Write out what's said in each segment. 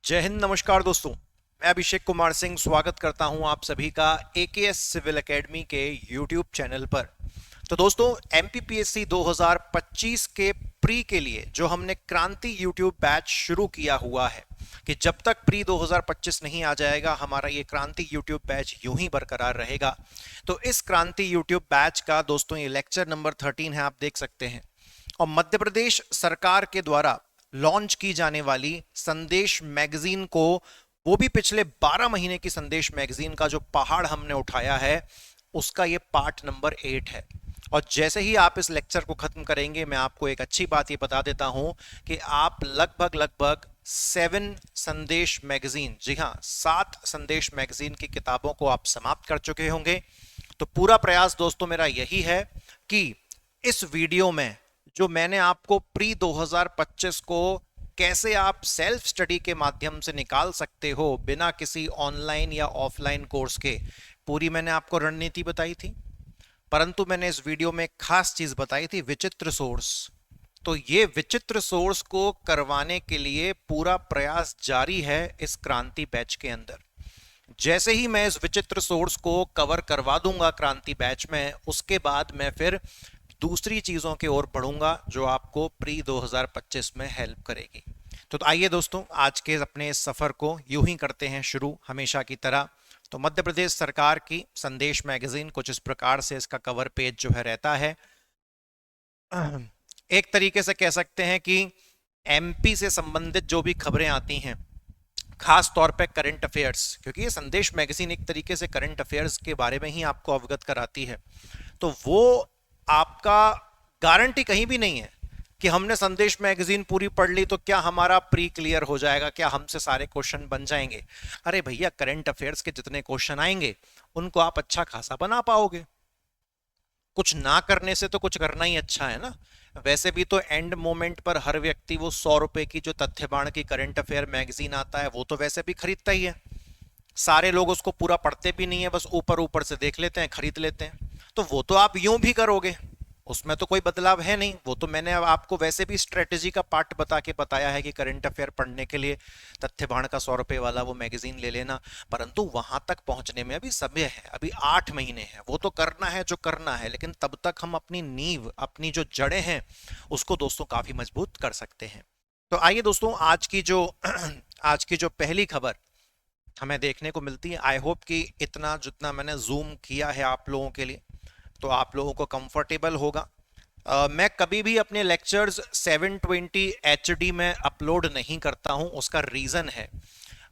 जय हिंद। नमस्कार दोस्तों, मैं अभिषेक कुमार सिंह स्वागत करता हूं आप सभी का एकेएस सिविल एकेडमी के यूट्यूब चैनल पर। तो दोस्तों, एमपीपीएससी 2025 के प्री के लिए जो हमने क्रांति यूट्यूब बैच शुरू किया हुआ है कि जब तक प्री 2025 नहीं आ जाएगा हमारा ये क्रांति यूट्यूब बैच यूं ही बरकरार रहेगा। तो इस क्रांति यूट्यूब बैच का दोस्तों ये लेक्चर नंबर 13 है, आप देख सकते हैं। और मध्य प्रदेश सरकार के द्वारा लॉन्च की जाने वाली संदेश मैगजीन को, वो भी पिछले 12 महीने की संदेश मैगजीन का जो पहाड़ हमने उठाया है उसका ये पार्ट नंबर 8 है। और जैसे ही आप इस लेक्चर को खत्म करेंगे मैं आपको एक अच्छी बात ये बता देता हूं कि आप लगभग 7 संदेश मैगजीन, जी हां 7 संदेश मैगजीन की किताबों को आप समाप्त कर चुके होंगे। तो पूरा प्रयास दोस्तों मेरा यही है कि इस वीडियो में जो मैंने आपको प्री 2025 को कैसे आप सेल्फ स्टडी के माध्यम से निकाल सकते हो बिना किसी ऑनलाइन या ऑफलाइन कोर्स के, पूरी मैंने आपको रणनीति बताई थी। परंतु मैंने इस वीडियो में एक खास चीज बताई थी, विचित्र सोर्स। तो ये विचित्र सोर्स को करवाने के लिए पूरा प्रयास जारी है इस क्रांति बैच के अंदर। जैसे ही मैं इस विचित्र सोर्स को कवर करवा दूंगा क्रांति बैच में, उसके बाद मैं फिर दूसरी चीजों की ओर बढ़ूंगा जो आपको प्री 2025 में हेल्प करेगी। तो आइए दोस्तों, आज के अपने इस सफर को यूं ही करते हैं शुरू हमेशा की तरह। तो मध्य प्रदेश सरकार की संदेश मैगजीन कुछ इस प्रकार से इसका कवर पेज जो है रहता है। एक तरीके से कह सकते हैं कि एमपी से संबंधित जो भी खबरें आती हैं, खास तौर पे करंट अफेयर्स, क्योंकि ये संदेश मैगजीन एक तरीके से करंट अफेयर्स के बारे में ही आपको अवगत कराती है। तो वो आपका गारंटी कहीं भी नहीं है कि हमने संदेश मैगजीन पूरी पढ़ ली तो क्या हमारा प्री क्लियर हो जाएगा, क्या हमसे सारे क्वेश्चन बन जाएंगे। अरे भैया, करंट अफेयर्स के जितने क्वेश्चन आएंगे उनको आप अच्छा खासा बना पाओगे। कुछ ना करने से तो कुछ करना ही अच्छा है ना। वैसे भी तो एंड मोमेंट पर हर व्यक्ति वो 100 रुपए की जो तथ्यबाण की करंट अफेयर मैगजीन आता है वो तो वैसे भी खरीदता ही है। सारे लोग उसको पूरा पढ़ते भी नहीं है, बस ऊपर ऊपर से देख लेते हैं, खरीद लेते हैं। तो वो तो आप यूं भी करोगे, उसमें तो कोई बदलाव है नहीं। वो तो मैंने अब आपको वैसे भी स्ट्रेटेजी का पार्ट बता के बताया है कि करंट अफेयर पढ़ने के लिए तथ्यबाण का 100 रुपए वाला वो मैगजीन ले लेना। परंतु वहां तक पहुंचने में अभी समय है, अभी 8 महीने हैं। वो तो करना है जो करना है, लेकिन तब तक हम अपनी नींव, अपनी जो जड़ें हैं उसको दोस्तों काफी मजबूत कर सकते हैं। तो आइए दोस्तों, आज की जो आज की जो पहली खबर हमें देखने को मिलती है, आई होप कि इतना जितना मैंने जूम किया है आप लोगों के लिए तो आप लोगों को कंफर्टेबल होगा। मैं कभी भी अपने लेक्चर्स 720 HD में अपलोड नहीं करता हूं। उसका रीज़न है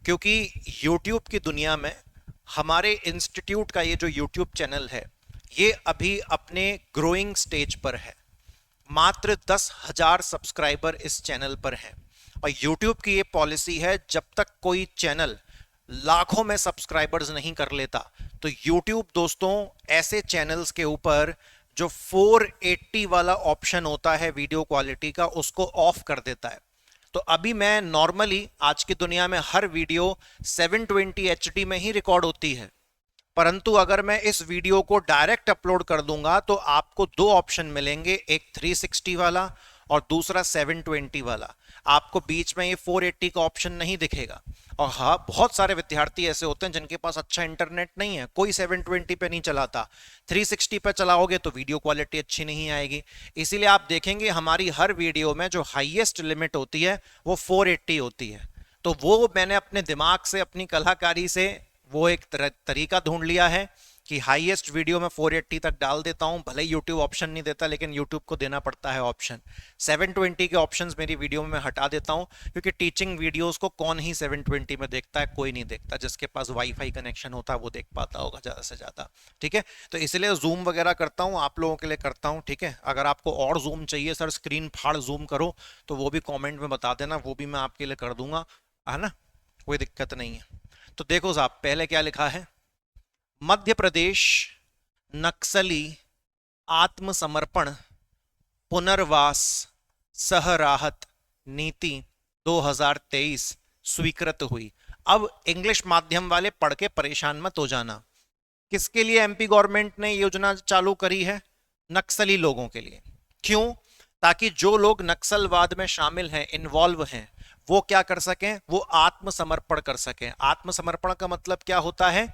क्योंकि YouTube की दुनिया में हमारे इंस्टीट्यूट का ये जो YouTube चैनल है ये अभी अपने ग्रोइंग स्टेज पर है। मात्र 10,000 सब्सक्राइबर इस चैनल पर हैं और YouTube की ये पॉलिसी है, जब तक कोई चैनल लाखों में सब्सक्राइबर्स नहीं कर लेता तो YouTube दोस्तों ऐसे चैनल्स के ऊपर जो 480 वाला ऑप्शन होता है वीडियो क्वालिटी का, उसको ऑफ कर देता है। तो अभी मैं नॉर्मली आज की दुनिया में हर वीडियो 720 HD में ही रिकॉर्ड होती है, परंतु अगर मैं इस वीडियो को डायरेक्ट अपलोड कर दूंगा तो आपको 2 ऑप्शन मिलेंगे, एक 360 वाला और दूसरा 720 वाला। आपको बीच में ये 480 का ऑप्शन नहीं दिखेगा। और हाँ, बहुत सारे विद्यार्थी ऐसे होते हैं जिनके पास अच्छा इंटरनेट नहीं है, कोई 720 पे नहीं चलाता, 360 पे चलाओगे तो वीडियो क्वालिटी अच्छी नहीं आएगी। इसीलिए आप देखेंगे हमारी हर वीडियो में जो हाईएस्ट लिमिट होती है वो 480 होती है। तो वो मैंने अपने दिमाग से, अपनी कलाकारी से वो एक तरीका ढूंढ लिया है कि हाईएस्ट वीडियो में 480 तक डाल देता हूं। भले YouTube ऑप्शन नहीं देता, लेकिन YouTube को देना पड़ता है ऑप्शन। 720 के ऑप्शंस मेरी वीडियो में मैं हटा देता हूं क्योंकि टीचिंग वीडियोस को कौन ही 720 में देखता है, कोई नहीं देखता। जिसके पास वाईफाई कनेक्शन होता है वो देख पाता होगा ज्यादा से ज्यादा, ठीक है। तो इसलिए जूम वगैरह करता हूँ, आप लोगों के लिए करता हूँ, ठीक है। अगर आपको और जूम चाहिए, सर स्क्रीन फाड़ जूम करो, तो वो भी कॉमेंट में बता देना, वो भी मैं आपके लिए कर दूंगा, है ना, कोई दिक्कत नहीं है। तो देखो साहब, पहले क्या लिखा है, मध्य प्रदेश नक्सली आत्मसमर्पण पुनर्वास सह राहत नीति 2023 स्वीकृत हुई। अब इंग्लिश माध्यम वाले पढ़ के परेशान मत हो जाना। किसके लिए एमपी गवर्नमेंट ने योजना चालू करी है? नक्सली लोगों के लिए। क्यों? ताकि जो लोग नक्सलवाद में शामिल हैं, इन्वॉल्व हैं, वो क्या कर सकें, वो आत्मसमर्पण कर सकें। आत्मसमर्पण का मतलब क्या होता है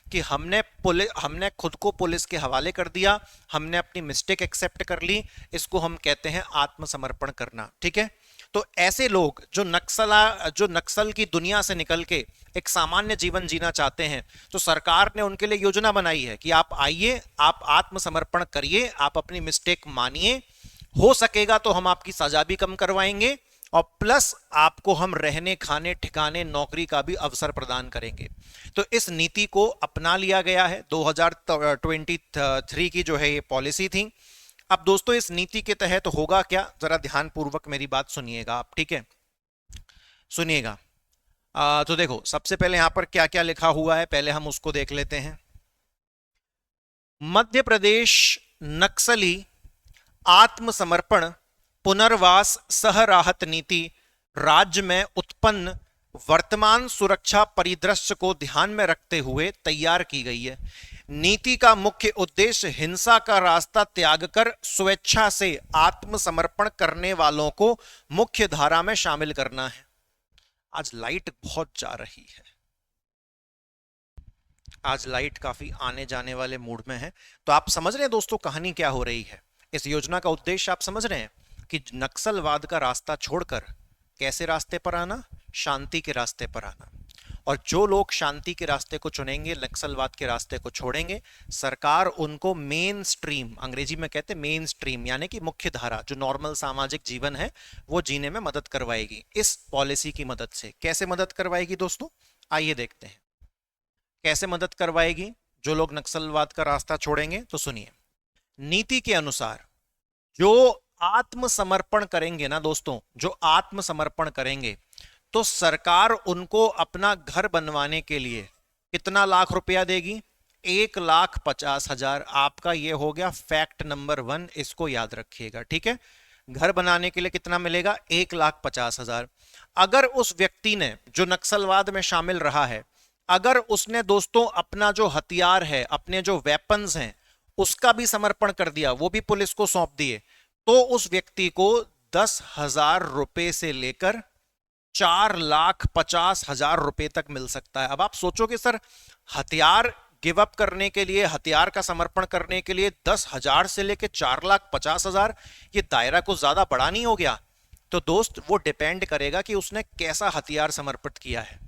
कि हमने खुद को पुलिस के हवाले कर दिया, हमने अपनी मिस्टेक एक्सेप्ट कर ली, इसको हम कहते हैं आत्मसमर्पण करना। ठीक है, तो ऐसे लोग जो नक्सल की दुनिया से निकल के एक सामान्य जीवन जीना चाहते हैं, तो सरकार ने उनके लिए योजना बनाई है कि आप आइए, आप आत्मसमर्पण करिए, आप अपनी मिस्टेक मानिए, हो सकेगा तो हम आपकी सजा भी कम करवाएंगे और प्लस आपको हम रहने खाने ठिकाने नौकरी का भी अवसर प्रदान करेंगे। तो इस नीति को अपना लिया गया है। 2023 की जो है ये पॉलिसी थी। अब दोस्तों इस नीति के तहत होगा क्या, जरा ध्यानपूर्वक मेरी बात सुनिएगा आप। ठीक है, सुनिएगा। तो देखो सबसे पहले यहां पर क्या क्या लिखा हुआ है, पहले हम उसको देख लेते हैं। मध्य प्रदेश नक्सली आत्मसमर्पण पुनर्वास सह राहत नीति राज्य में उत्पन्न वर्तमान सुरक्षा परिदृश्य को ध्यान में रखते हुए तैयार की गई है। नीति का मुख्य उद्देश्य हिंसा का रास्ता त्याग कर स्वेच्छा से आत्मसमर्पण करने वालों को मुख्य धारा में शामिल करना है। आज लाइट बहुत जा रही है, आज लाइट काफी आने जाने वाले मूड में है। तो आप समझ रहे हैं दोस्तों कहानी क्या हो रही है। इस योजना का उद्देश्य आप समझ रहे हैं कि नक्सलवाद का रास्ता छोड़कर कैसे रास्ते पर आना, शांति के रास्ते पर आना। और जो लोग शांति के रास्ते को चुनेंगे, नक्सलवाद के रास्ते को छोड़ेंगे, सरकार उनको मेन स्ट्रीम, अंग्रेजी में कहते हैं मेन स्ट्रीम, यानी कि मुख्य धारा, जो नॉर्मल सामाजिक जीवन है वो जीने में मदद करवाएगी इस पॉलिसी की मदद से। कैसे मदद करवाएगी दोस्तों, आइए देखते हैं कैसे मदद करवाएगी जो लोग नक्सलवाद का रास्ता छोड़ेंगे। तो सुनिए, नीति के अनुसार जो आत्मसमर्पण करेंगे ना दोस्तों, जो आत्मसमर्पण करेंगे, तो सरकार उनको अपना घर बनवाने के लिए कितना लाख रुपया देगी, 1,50,000। आपका ये हो गया फैक्ट नंबर 1, इसको याद रखिएगा। ठीक है, घर बनाने के लिए कितना मिलेगा, 1,50,000। अगर उस व्यक्ति ने जो नक्सलवाद में शामिल रहा है, अगर उसने दोस्तों अपना जो हथियार है, अपने जो वेपन्स हैं, उसका भी समर्पण कर दिया, वो भी पुलिस को सौंप दिए, तो उस व्यक्ति को 10,000 रुपए से लेकर 4,50,000 रुपए तक मिल सकता है। अब आप सोचोगे सर, हथियार गिव अप करने के लिए, हथियार का समर्पण करने के लिए 10,000 से लेकर 4,50,000, ये दायरा कुछ ज्यादा बड़ा नहीं हो गया? तो दोस्त वो डिपेंड करेगा कि उसने कैसा हथियार समर्पित किया है।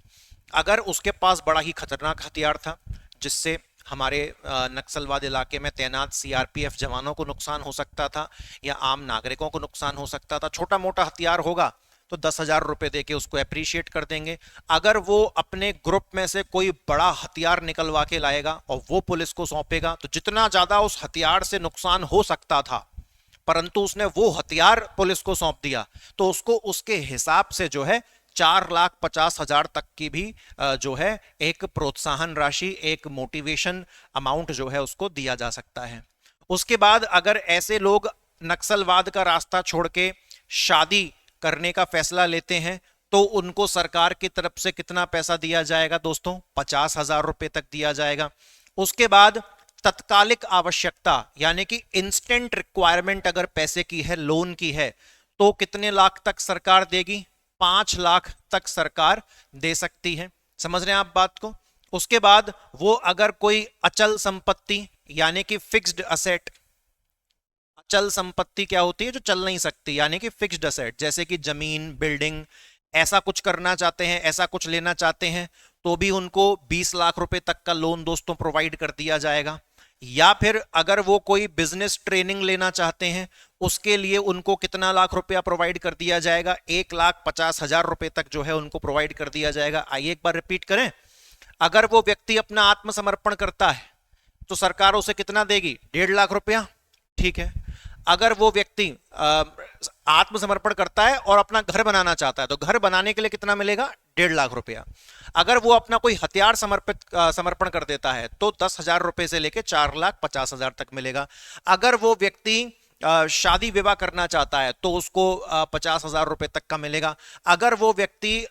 अगर उसके पास बड़ा ही खतरनाक हथियार था जिससे हमारे नक्सलवाद इलाके में तैनात सीआरपीएफ जवानों को नुकसान हो सकता था या आम नागरिकों को नुकसान हो सकता था, छोटा मोटा हथियार होगा तो 10,000 रुपए देके उसको अप्रिशिएट कर देंगे। अगर वो अपने ग्रुप में से कोई बड़ा हथियार निकलवा के लाएगा और वो पुलिस को सौंपेगा, तो जितना ज्यादा उस हथियार से नुकसान हो सकता था, परंतु उसने वो हथियार पुलिस को सौंप दिया, तो उसको उसके हिसाब से जो है 4,50,000 तक की भी जो है एक प्रोत्साहन राशि, एक मोटिवेशन अमाउंट जो है उसको दिया जा सकता है। उसके बाद अगर ऐसे लोग नक्सलवाद का रास्ता छोड़ के शादी करने का फैसला लेते हैं, तो उनको सरकार की तरफ से कितना पैसा दिया जाएगा दोस्तों, 50,000 रुपए तक दिया जाएगा। उसके बाद तत्कालिक आवश्यकता यानी कि इंस्टेंट रिक्वायरमेंट अगर पैसे की है, लोन की है, तो कितने लाख तक सरकार देगी, 5 लाख तक सरकार दे सकती है। समझ रहे हैं आप बात को। उसके बाद वो अगर कोई अचल संपत्ति यानी कि फिक्स्ड असेट, अचल संपत्ति क्या होती है, जो चल नहीं सकती, यानी कि फिक्स्ड असेट, जैसे कि जमीन, बिल्डिंग, ऐसा कुछ करना चाहते हैं, ऐसा कुछ लेना चाहते हैं, तो भी उनको 20 लाख रुपए तक का लोन दोस्तों प्रोवाइड कर दिया जाएगा। या फिर अगर वो कोई बिजनेस ट्रेनिंग लेना चाहते हैं, उसके लिए उनको कितना लाख रुपया प्रोवाइड कर दिया जाएगा, 1,50,000 रुपए तक जो है उनको प्रोवाइड कर दिया जाएगा। आइए एक बार रिपीट करें, अगर वो व्यक्ति अपना आत्मसमर्पण करता है तो सरकार उसे कितना देगी, 1.5 लाख रुपया। ठीक है, अगर वो व्यक्ति आत्मसमर्पण करता है और अपना घर बनाना चाहता है, तो घर बनाने के लिए कितना मिलेगा, 1.5 लाख रुपया। अगर वो अपना कोई हथियार समर्पण कर देता है तो 10,000 रुपए से लेकर 4,50,000 तक मिलेगा। अगर वो व्यक्ति शादी विवाह करना चाहता है तो उसको 50,000 रुपए तक का मिलेगा। अगर वो व्यक्ति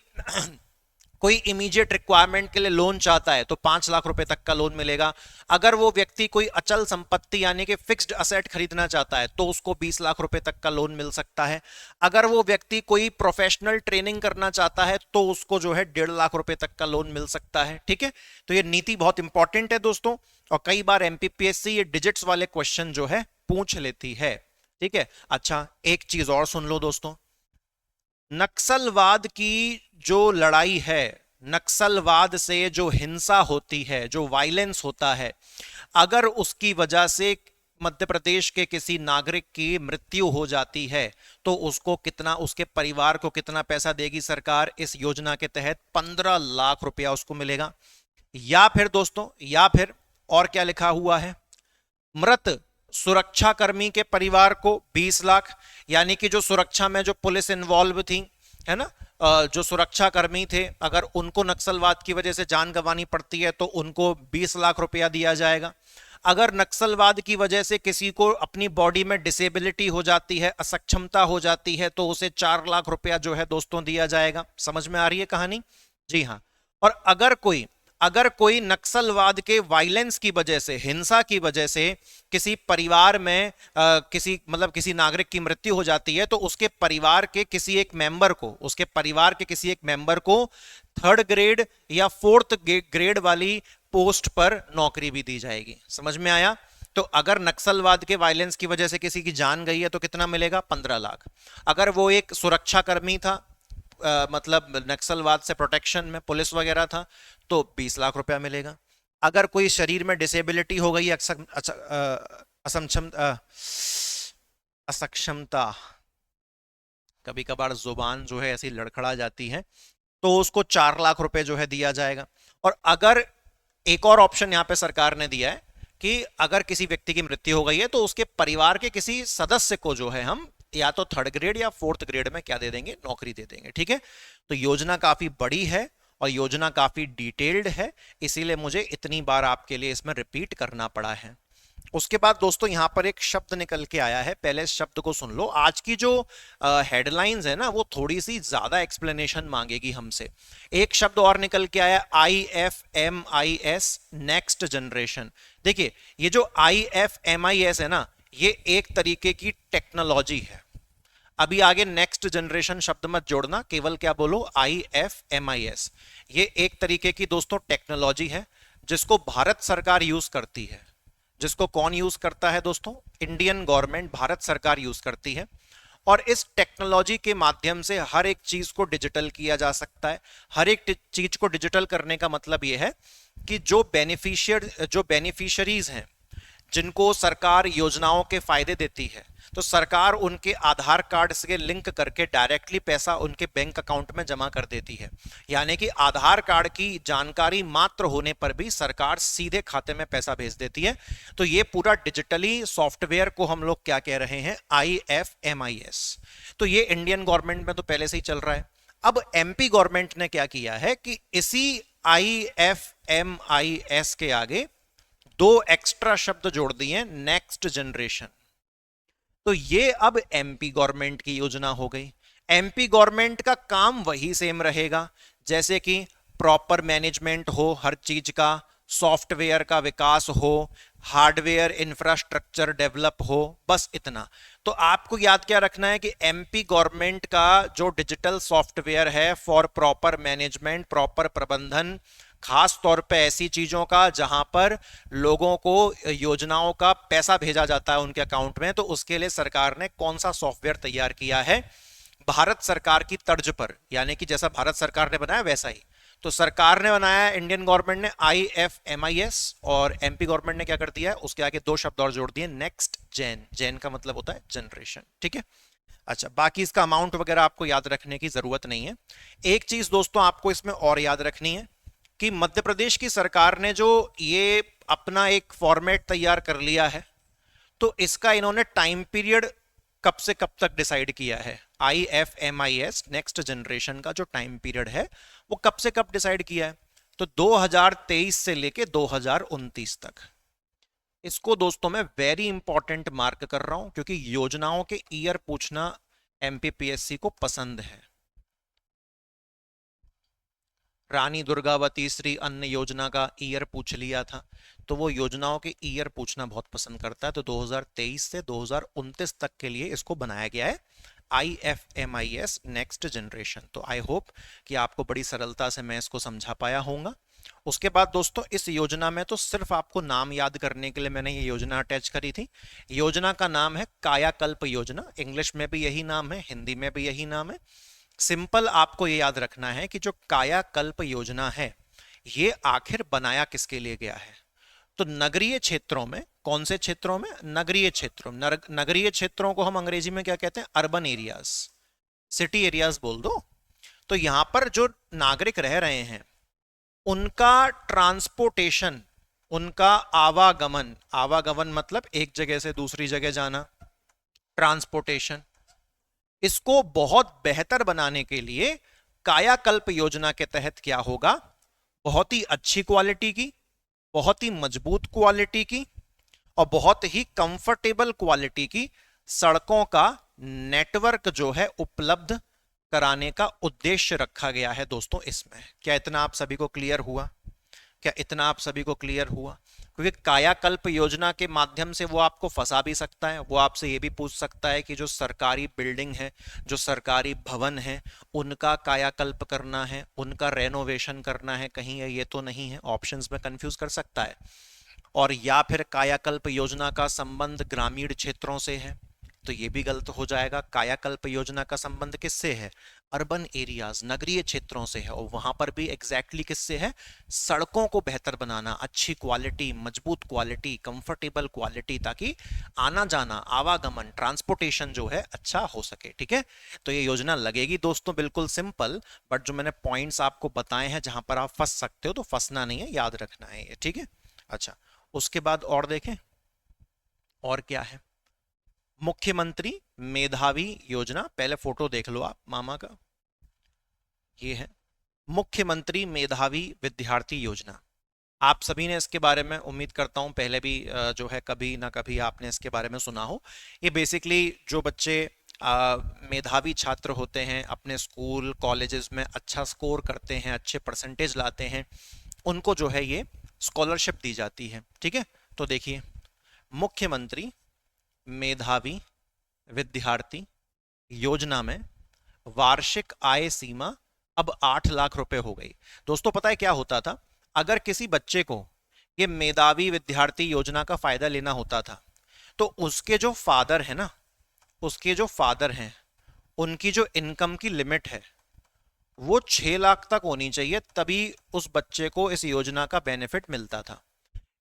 कोई इमीडिएट रिक्वायरमेंट के लिए लोन चाहता है तो 5 लाख रुपए तक का लोन मिलेगा। अगर वो व्यक्ति कोई अचल संपत्ति यानी कि फिक्स्ड असेट खरीदना चाहता है तो उसको 20 लाख रुपए तक का लोन मिल सकता है। अगर वो व्यक्ति कोई प्रोफेशनल ट्रेनिंग करना चाहता है तो उसको जो है 1.5 लाख रुपए तक का लोन मिल सकता है। ठीक है, तो ये नीति बहुत इंपॉर्टेंट है दोस्तों, और कई बार एमपीपीएससी ये डिजिट्स वाले क्वेश्चन जो है पूछ लेती है। ठीक है, अच्छा एक चीज और सुन लो दोस्तों, नक्सलवाद की जो लड़ाई है, नक्सलवाद से जो हिंसा होती है, जो वायलेंस होता है, अगर उसकी वजह से मध्य प्रदेश के किसी नागरिक की मृत्यु हो जाती है तो उसको कितना, उसके परिवार को कितना पैसा देगी सरकार? इस योजना के तहत 15 लाख रुपया उसको मिलेगा। या फिर दोस्तों, या फिर और क्या लिखा हुआ है, मृत सुरक्षाकर्मी के परिवार को 20 लाख, यानी कि जो सुरक्षा में जो पुलिस इन्वॉल्व थी, है ना, जो सुरक्षाकर्मी थे, अगर उनको नक्सलवाद की वजह से जान गंवानी पड़ती है तो उनको 20 लाख रुपया दिया जाएगा। अगर नक्सलवाद की वजह से किसी को अपनी बॉडी में डिसेबिलिटी हो जाती है, असक्षमता हो जाती है, तो उसे 4 लाख रुपया जो है दोस्तों दिया जाएगा। समझ में आ रही है कहानी? जी हाँ। और अगर कोई नक्सलवाद के वायलेंस की वजह से, हिंसा की वजह से किसी परिवार में किसी नागरिक की मृत्यु हो जाती है तो उसके परिवार के किसी एक मेंबर को, उसके परिवार के किसी एक मेंबर को 3rd ग्रेड या 4th ग्रेड वाली पोस्ट पर नौकरी भी दी जाएगी। समझ में आया? तो अगर नक्सलवाद के वायलेंस की वजह से किसी की जान गई है तो कितना मिलेगा? 15 लाख। अगर वो एक सुरक्षाकर्मी था, मतलब नक्सलवाद से प्रोटेक्शन में पुलिस वगैरह था, तो 20 लाख रुपया मिलेगा। अगर कोई शरीर में डिसेबिलिटी हो गई, असक्षमता, कभी कभार जुबान जो है ऐसी लड़खड़ा जाती है, तो उसको 4 लाख रुपए जो है दिया जाएगा। और अगर एक और ऑप्शन यहां पे सरकार ने दिया है कि अगर किसी व्यक्ति की मृत्यु हो गई है तो उसके परिवार के किसी सदस्य को जो है हम या तो 3rd ग्रेड या 4th ग्रेड में क्या दे देंगे? नौकरी दे देंगे। ठीक है, तो योजना काफी बड़ी है और योजना काफी डिटेल्ड है, इसीलिए मुझे इतनी बार आपके लिए इसमें रिपीट करना पड़ा है। उसके बाद दोस्तों यहां पर एक शब्द निकल के आया है, पहले इस शब्द को सुन लो। आज की जो हेडलाइंस है ना, वो थोड़ी सी ज्यादा एक्सप्लेनेशन मांगेगी हमसे। एक शब्द और निकल के आया, IFMIS, नेक्स्ट जनरेशन। देखिए, ये जो IFMIS है ना, ये एक तरीके की टेक्नोलॉजी है। अभी आगे नेक्स्ट जनरेशन शब्द मत जोड़ना, केवल क्या बोलो? IFMIS। ये एक तरीके की दोस्तों टेक्नोलॉजी है जिसको भारत सरकार यूज करती है। जिसको कौन यूज करता है दोस्तों? इंडियन गवर्नमेंट, भारत सरकार यूज करती है। और इस टेक्नोलॉजी के माध्यम से हर एक चीज को डिजिटल किया जा सकता है। हर एक चीज को डिजिटल करने का मतलब यह है कि जो बेनिफिशियरीज हैं, जिनको सरकार योजनाओं के फायदे देती है, तो सरकार उनके आधार कार्ड से लिंक करके डायरेक्टली पैसा उनके बैंक अकाउंट में जमा कर देती है। यानी कि आधार कार्ड की जानकारी मात्र होने पर भी सरकार सीधे खाते में पैसा भेज देती है। तो ये पूरा डिजिटली सॉफ्टवेयर को हम लोग क्या कह रहे हैं? IFMIS। तो ये इंडियन गवर्नमेंट में तो पहले से ही चल रहा है। अब एमपी गवर्नमेंट ने क्या किया है कि इसी IFMIS के आगे 2 एक्स्ट्रा शब्द जोड़ दिए, नेक्स्ट जनरेशन। तो ये अब एमपी गवर्नमेंट की योजना हो गई। एमपी गवर्नमेंट का काम वही सेम रहेगा, जैसे कि प्रॉपर मैनेजमेंट हो हर चीज का, सॉफ्टवेयर का विकास हो, हार्डवेयर इंफ्रास्ट्रक्चर डेवलप हो, बस इतना। तो आपको याद क्या रखना है कि एमपी गवर्नमेंट का जो डिजिटल सॉफ्टवेयर है फॉर प्रॉपर मैनेजमेंट, प्रॉपर प्रबंधन, खास तौर पे ऐसी चीजों का जहां पर लोगों को योजनाओं का पैसा भेजा जाता है उनके अकाउंट में, तो उसके लिए सरकार ने कौन सा सॉफ्टवेयर तैयार किया है? भारत सरकार की तर्ज पर, यानी कि जैसा भारत सरकार ने बनाया वैसा ही। तो सरकार ने बनाया, इंडियन गवर्नमेंट ने IFMIS, और एमपी गवर्नमेंट ने क्या कर दिया है? उसके आगे 2 शब्द और जोड़ दिए, नेक्स्ट जेन। जेन का मतलब होता है जनरेशन। ठीक है, अच्छा बाकी इसका अमाउंट वगैरह आपको याद रखने की जरूरत नहीं है। एक चीज दोस्तों आपको इसमें और याद रखनी है कि मध्य प्रदेश की सरकार ने जो ये अपना एक फॉर्मेट तैयार कर लिया है, तो इसका इन्होंने टाइम पीरियड कब से कब तक डिसाइड किया है? IFMIS नेक्स्ट जनरेशन का जो टाइम पीरियड है वो कब से कब डिसाइड किया है? तो 2023 से लेके 2029 तक। इसको दोस्तों मैं वेरी इंपॉर्टेंट मार्क कर रहा हूं, क्योंकि योजनाओं के ईयर पूछना एमपीपीएससी को पसंद है। रानी दुर्गावती श्री अन्न योजना का ईयर पूछ लिया था, तो वो योजनाओं के ईयर पूछना बहुत पसंद करता है, तो 2023 से 2029 तक के लिए इसको बनाया गया है IFMIS नेक्स्ट जनरेशन। तो आई होप कि आपको बड़ी सरलता से मैं इसको समझा पाया होऊंगा। उसके बाद दोस्तों इस योजना में तो सिर्फ आपको नाम याद करने के लिए मैंने ये योजना अटैच करी थी। योजना का नाम है कायाकल्प योजना, इंग्लिश में भी यही नाम है, हिंदी में भी यही नाम है। सिंपल आपको ये याद रखना है कि जो कायाकल्प योजना है ये आखिर बनाया किसके लिए गया है। तो नगरीय क्षेत्रों में, कौन से क्षेत्रों में, नगरीय क्षेत्रों, नगरीय क्षेत्रों को हम अंग्रेजी में क्या कहते हैं, अर्बन एरियाज, सिटी एरियाज बोल दो। तो यहां पर जो नागरिक रह रहे हैं उनका ट्रांसपोर्टेशन, उनका आवागमन, आवागमन मतलब एक जगह से दूसरी जगह जाना, ट्रांसपोर्टेशन, इसको बहुत बेहतर बनाने के लिए कायाकल्प योजना के तहत क्या होगा, बहुत ही अच्छी क्वालिटी की, बहुत ही मजबूत क्वालिटी की और बहुत ही कंफर्टेबल क्वालिटी की सड़कों का नेटवर्क जो है उपलब्ध कराने का उद्देश्य रखा गया है दोस्तों इसमें। क्या इतना आप सभी को क्लियर हुआ? क्या इतना आप सभी को क्लियर हुआ? क्योंकि कायाकल्प योजना के माध्यम से वो आपको फंसा भी सकता है, वो आपसे ये भी पूछ सकता है कि जो सरकारी बिल्डिंग है, जो सरकारी भवन है, उनका कायाकल्प करना है, उनका रेनोवेशन करना है, कहीं ये तो नहीं है, ऑप्शंस में कंफ्यूज कर सकता है। और या फिर कायाकल्प योजना का संबंध ग्रामीण क्षेत्रों से है, तो ये भी गलत हो जाएगा। कायाकल्प योजना का संबंध किससे है, अर्बन एरियाज, नगरीय क्षेत्रों से है, और वहां पर भी एग्जैक्टली किससे है, सड़कों को बेहतर बनाना, अच्छी क्वालिटी, मजबूत क्वालिटी, कंफर्टेबल क्वालिटी, ताकि आना जाना, आवागमन, ट्रांसपोर्टेशन जो है अच्छा हो सके। ठीक है, तो ये योजना लगेगी दोस्तों बिल्कुल सिंपल, बट जो मैंने पॉइंट्स आपको बताए हैं जहां पर आप फंस सकते हो, तो फंसना नहीं है, याद रखना है ये। ठीक है, अच्छा उसके बाद और देखें और क्या है, मुख्यमंत्री मेधावी योजना। पहले फोटो देख लो आप मामा का, ये है मुख्यमंत्री मेधावी विद्यार्थी योजना। आप सभी ने इसके बारे में उम्मीद करता हूं पहले भी जो है कभी ना कभी आपने इसके बारे में सुना हो। ये बेसिकली जो बच्चे मेधावी छात्र होते हैं, अपने स्कूल कॉलेजेस में अच्छा स्कोर करते हैं, अच्छे परसेंटेज लाते हैं, उनको जो है ये स्कॉलरशिप दी जाती है। ठीक है, तो देखिए मुख्यमंत्री मेधावी विद्यार्थी योजना में वार्षिक आय सीमा अब 8 लाख रुपए हो गई। दोस्तों पता है क्या होता था, अगर किसी बच्चे को ये मेधावी विद्यार्थी योजना का फायदा लेना होता था, तो उसके जो फादर है ना, उसके जो फादर हैं, उनकी जो इनकम की लिमिट है वो 6 लाख तक होनी चाहिए, तभी उस बच्चे को इस योजना का बेनिफिट मिलता था।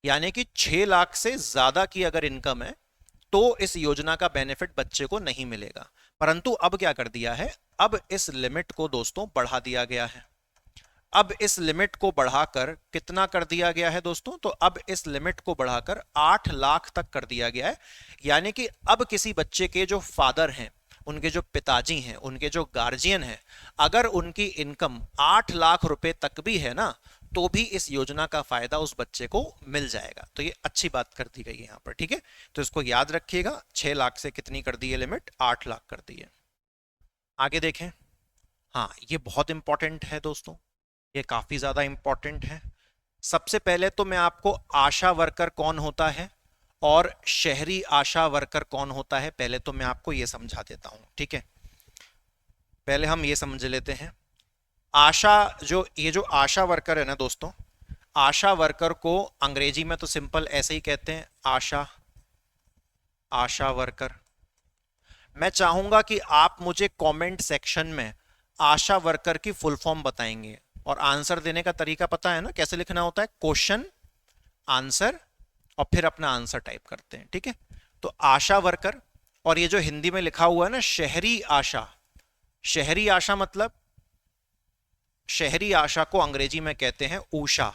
यानी कि 6 लाख से ज्यादा की अगर इनकम है तो इस योजना का बेनिफिट बच्चे को नहीं मिलेगा। परंतु अब क्या कर दिया है, अब इस लिमिट को दोस्तों बढ़ा दिया गया है। अब इस लिमिट को बढ़ाकर कितना कर दिया गया है दोस्तों, तो अब इस लिमिट को बढ़ाकर 8 लाख तक कर दिया गया है। यानी कि अब किसी बच्चे के जो फादर हैं, उनके जो पिताजी हैं, उनके जो गार्जियन हैं, अगर उनकी इनकम 8 लाख रुपए तक भी है ना, तो भी इस योजना का फायदा उस बच्चे को मिल जाएगा। तो ये अच्छी बात कर दी गई है यहाँ पर। ठीक है, तो इसको याद रखिएगा, 6 लाख से कितनी कर दी है लिमिट, 8 लाख कर दी है। आगे देखें, हाँ ये बहुत इंपॉर्टेंट है दोस्तों, ये काफी ज्यादा इंपॉर्टेंट है। सबसे पहले तो मैं आपको आशा वर्कर कौन होता है और शहरी आशा वर्कर कौन होता है, पहले तो मैं आपको ये समझा देता हूं। ठीक है, पहले हम ये समझ लेते हैं। आशा, जो ये जो आशा वर्कर है ना दोस्तों, आशा वर्कर को अंग्रेजी में तो सिंपल ऐसे ही कहते हैं, आशा, आशा वर्कर। मैं चाहूंगा कि आप मुझे कमेंट सेक्शन में आशा वर्कर की फुल फॉर्म बताएंगे, और आंसर देने का तरीका पता है ना कैसे लिखना होता है, क्वेश्चन आंसर और फिर अपना आंसर टाइप करते हैं। ठीक है, तो आशा वर्कर, और ये जो हिंदी में लिखा हुआ है ना शहरी आशा, शहरी आशा मतलब, शहरी आशा को अंग्रेजी में कहते हैं ऊषा,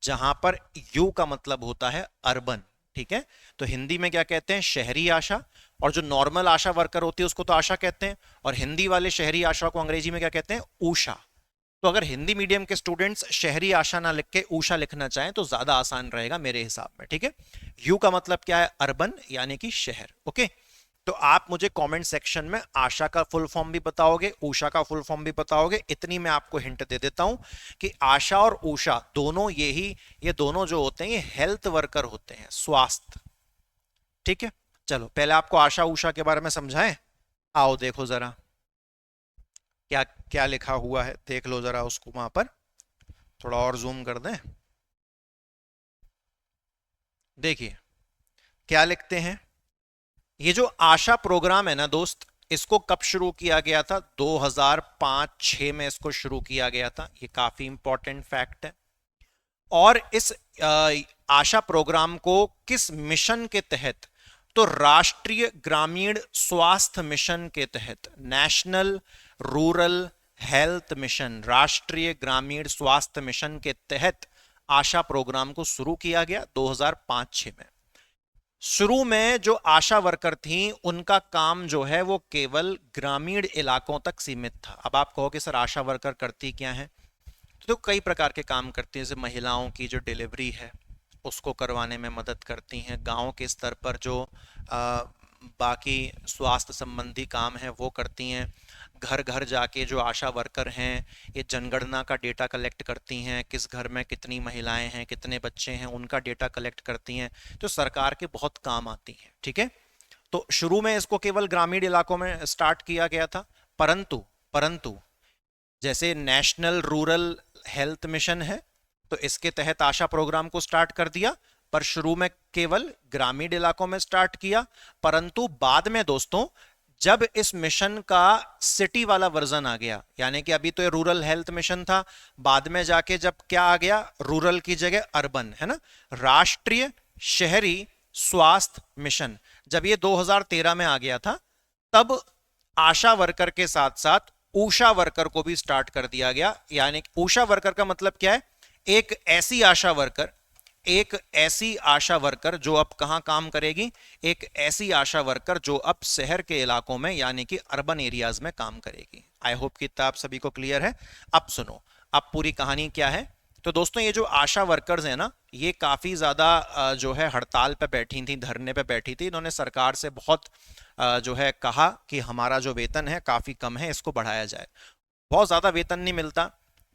जहां पर यू का मतलब होता है अर्बन। ठीक है, तो हिंदी में क्या कहते हैं, शहरी आशा, और जो नॉर्मल आशा वर्कर होती है उसको तो आशा कहते हैं, और हिंदी वाले शहरी आशा को अंग्रेजी में क्या कहते हैं, ऊषा। तो अगर हिंदी मीडियम के स्टूडेंट्स शहरी आशा ना लिख के ऊषा लिखना चाहें तो ज्यादा आसान रहेगा मेरे हिसाब में। ठीक है, यू का मतलब क्या है, अर्बन यानी कि शहर। ओके, तो आप मुझे कमेंट सेक्शन में आशा का फुल फॉर्म भी बताओगे, उषा का फुल फॉर्म भी बताओगे। इतनी मैं आपको हिंट दे देता हूं कि आशा और उषा दोनों ये दोनों जो होते हैं ये हेल्थ वर्कर होते हैं, स्वास्थ्य। ठीक है, चलो पहले आपको आशा उषा के बारे में समझाएं। आओ देखो जरा क्या क्या लिखा हुआ है, देख लो जरा उसको वहां पर, थोड़ा और जूम कर दें। देखिए क्या लिखते हैं। ये जो आशा प्रोग्राम है ना दोस्त, इसको कब शुरू किया गया था? 2005-6 में इसको शुरू किया गया था। ये काफी इंपॉर्टेंट फैक्ट है। और इस आशा प्रोग्राम को किस मिशन के तहत? तो राष्ट्रीय ग्रामीण स्वास्थ्य मिशन के तहत, नेशनल रूरल हेल्थ मिशन, राष्ट्रीय ग्रामीण स्वास्थ्य मिशन के तहत आशा प्रोग्राम को शुरू किया गया 2005-6 में। शुरू में जो आशा वर्कर थी उनका काम जो है वो केवल ग्रामीण इलाकों तक सीमित था। अब आप कहो कि सर आशा वर्कर करती क्या है? तो कई प्रकार के काम करती हैं। जैसे महिलाओं की जो डिलीवरी है उसको करवाने में मदद करती हैं, गांव के स्तर पर जो बाकी स्वास्थ्य संबंधी काम है वो करती हैं, घर घर जाके जो आशा वर्कर हैं ये जनगणना का डेटा कलेक्ट करती हैं, किस घर में कितनी महिलाएं हैं, कितने बच्चे हैं, उनका डेटा कलेक्ट करती हैं, तो सरकार के बहुत काम आती हैं। ठीक है, तो शुरू में इसको केवल ग्रामीण इलाकों में स्टार्ट किया गया था, परंतु परंतु जैसे नेशनल रूरल हेल्थ मिशन है तो इसके तहत आशा प्रोग्राम को स्टार्ट कर दिया, पर शुरू में केवल ग्रामीण इलाकों में स्टार्ट किया। परंतु बाद में दोस्तों जब इस मिशन का सिटी वाला वर्जन आ गया, यानी कि अभी तो ये रूरल हेल्थ मिशन था, बाद में जाके जब क्या आ गया, रूरल की जगह अर्बन, है ना, राष्ट्रीय शहरी स्वास्थ्य मिशन, जब ये 2013 में आ गया था, तब आशा वर्कर के साथ साथ ऊषा वर्कर को भी स्टार्ट कर दिया गया। यानी ऊषा वर्कर का मतलब क्या है? एक ऐसी आशा वर्कर, एक ऐसी आशा वर्कर जो अब कहां काम करेगी? एक ऐसी आशा वर्कर जो अब शहर के इलाकों में यानी कि अर्बन एरियाज में काम करेगी। आई होप कि आप सभी को क्लियर है। अब सुनो, अब पूरी कहानी क्या है। तो दोस्तों ये जो आशा वर्कर्स हैं ना, ये काफी ज्यादा जो है हड़ताल पे बैठी थी, धरने पे बैठी थी। इन्होंने सरकार से बहुत जो है कहा कि हमारा जो वेतन है काफी कम है, इसको बढ़ाया जाए। बहुत ज्यादा वेतन नहीं मिलता।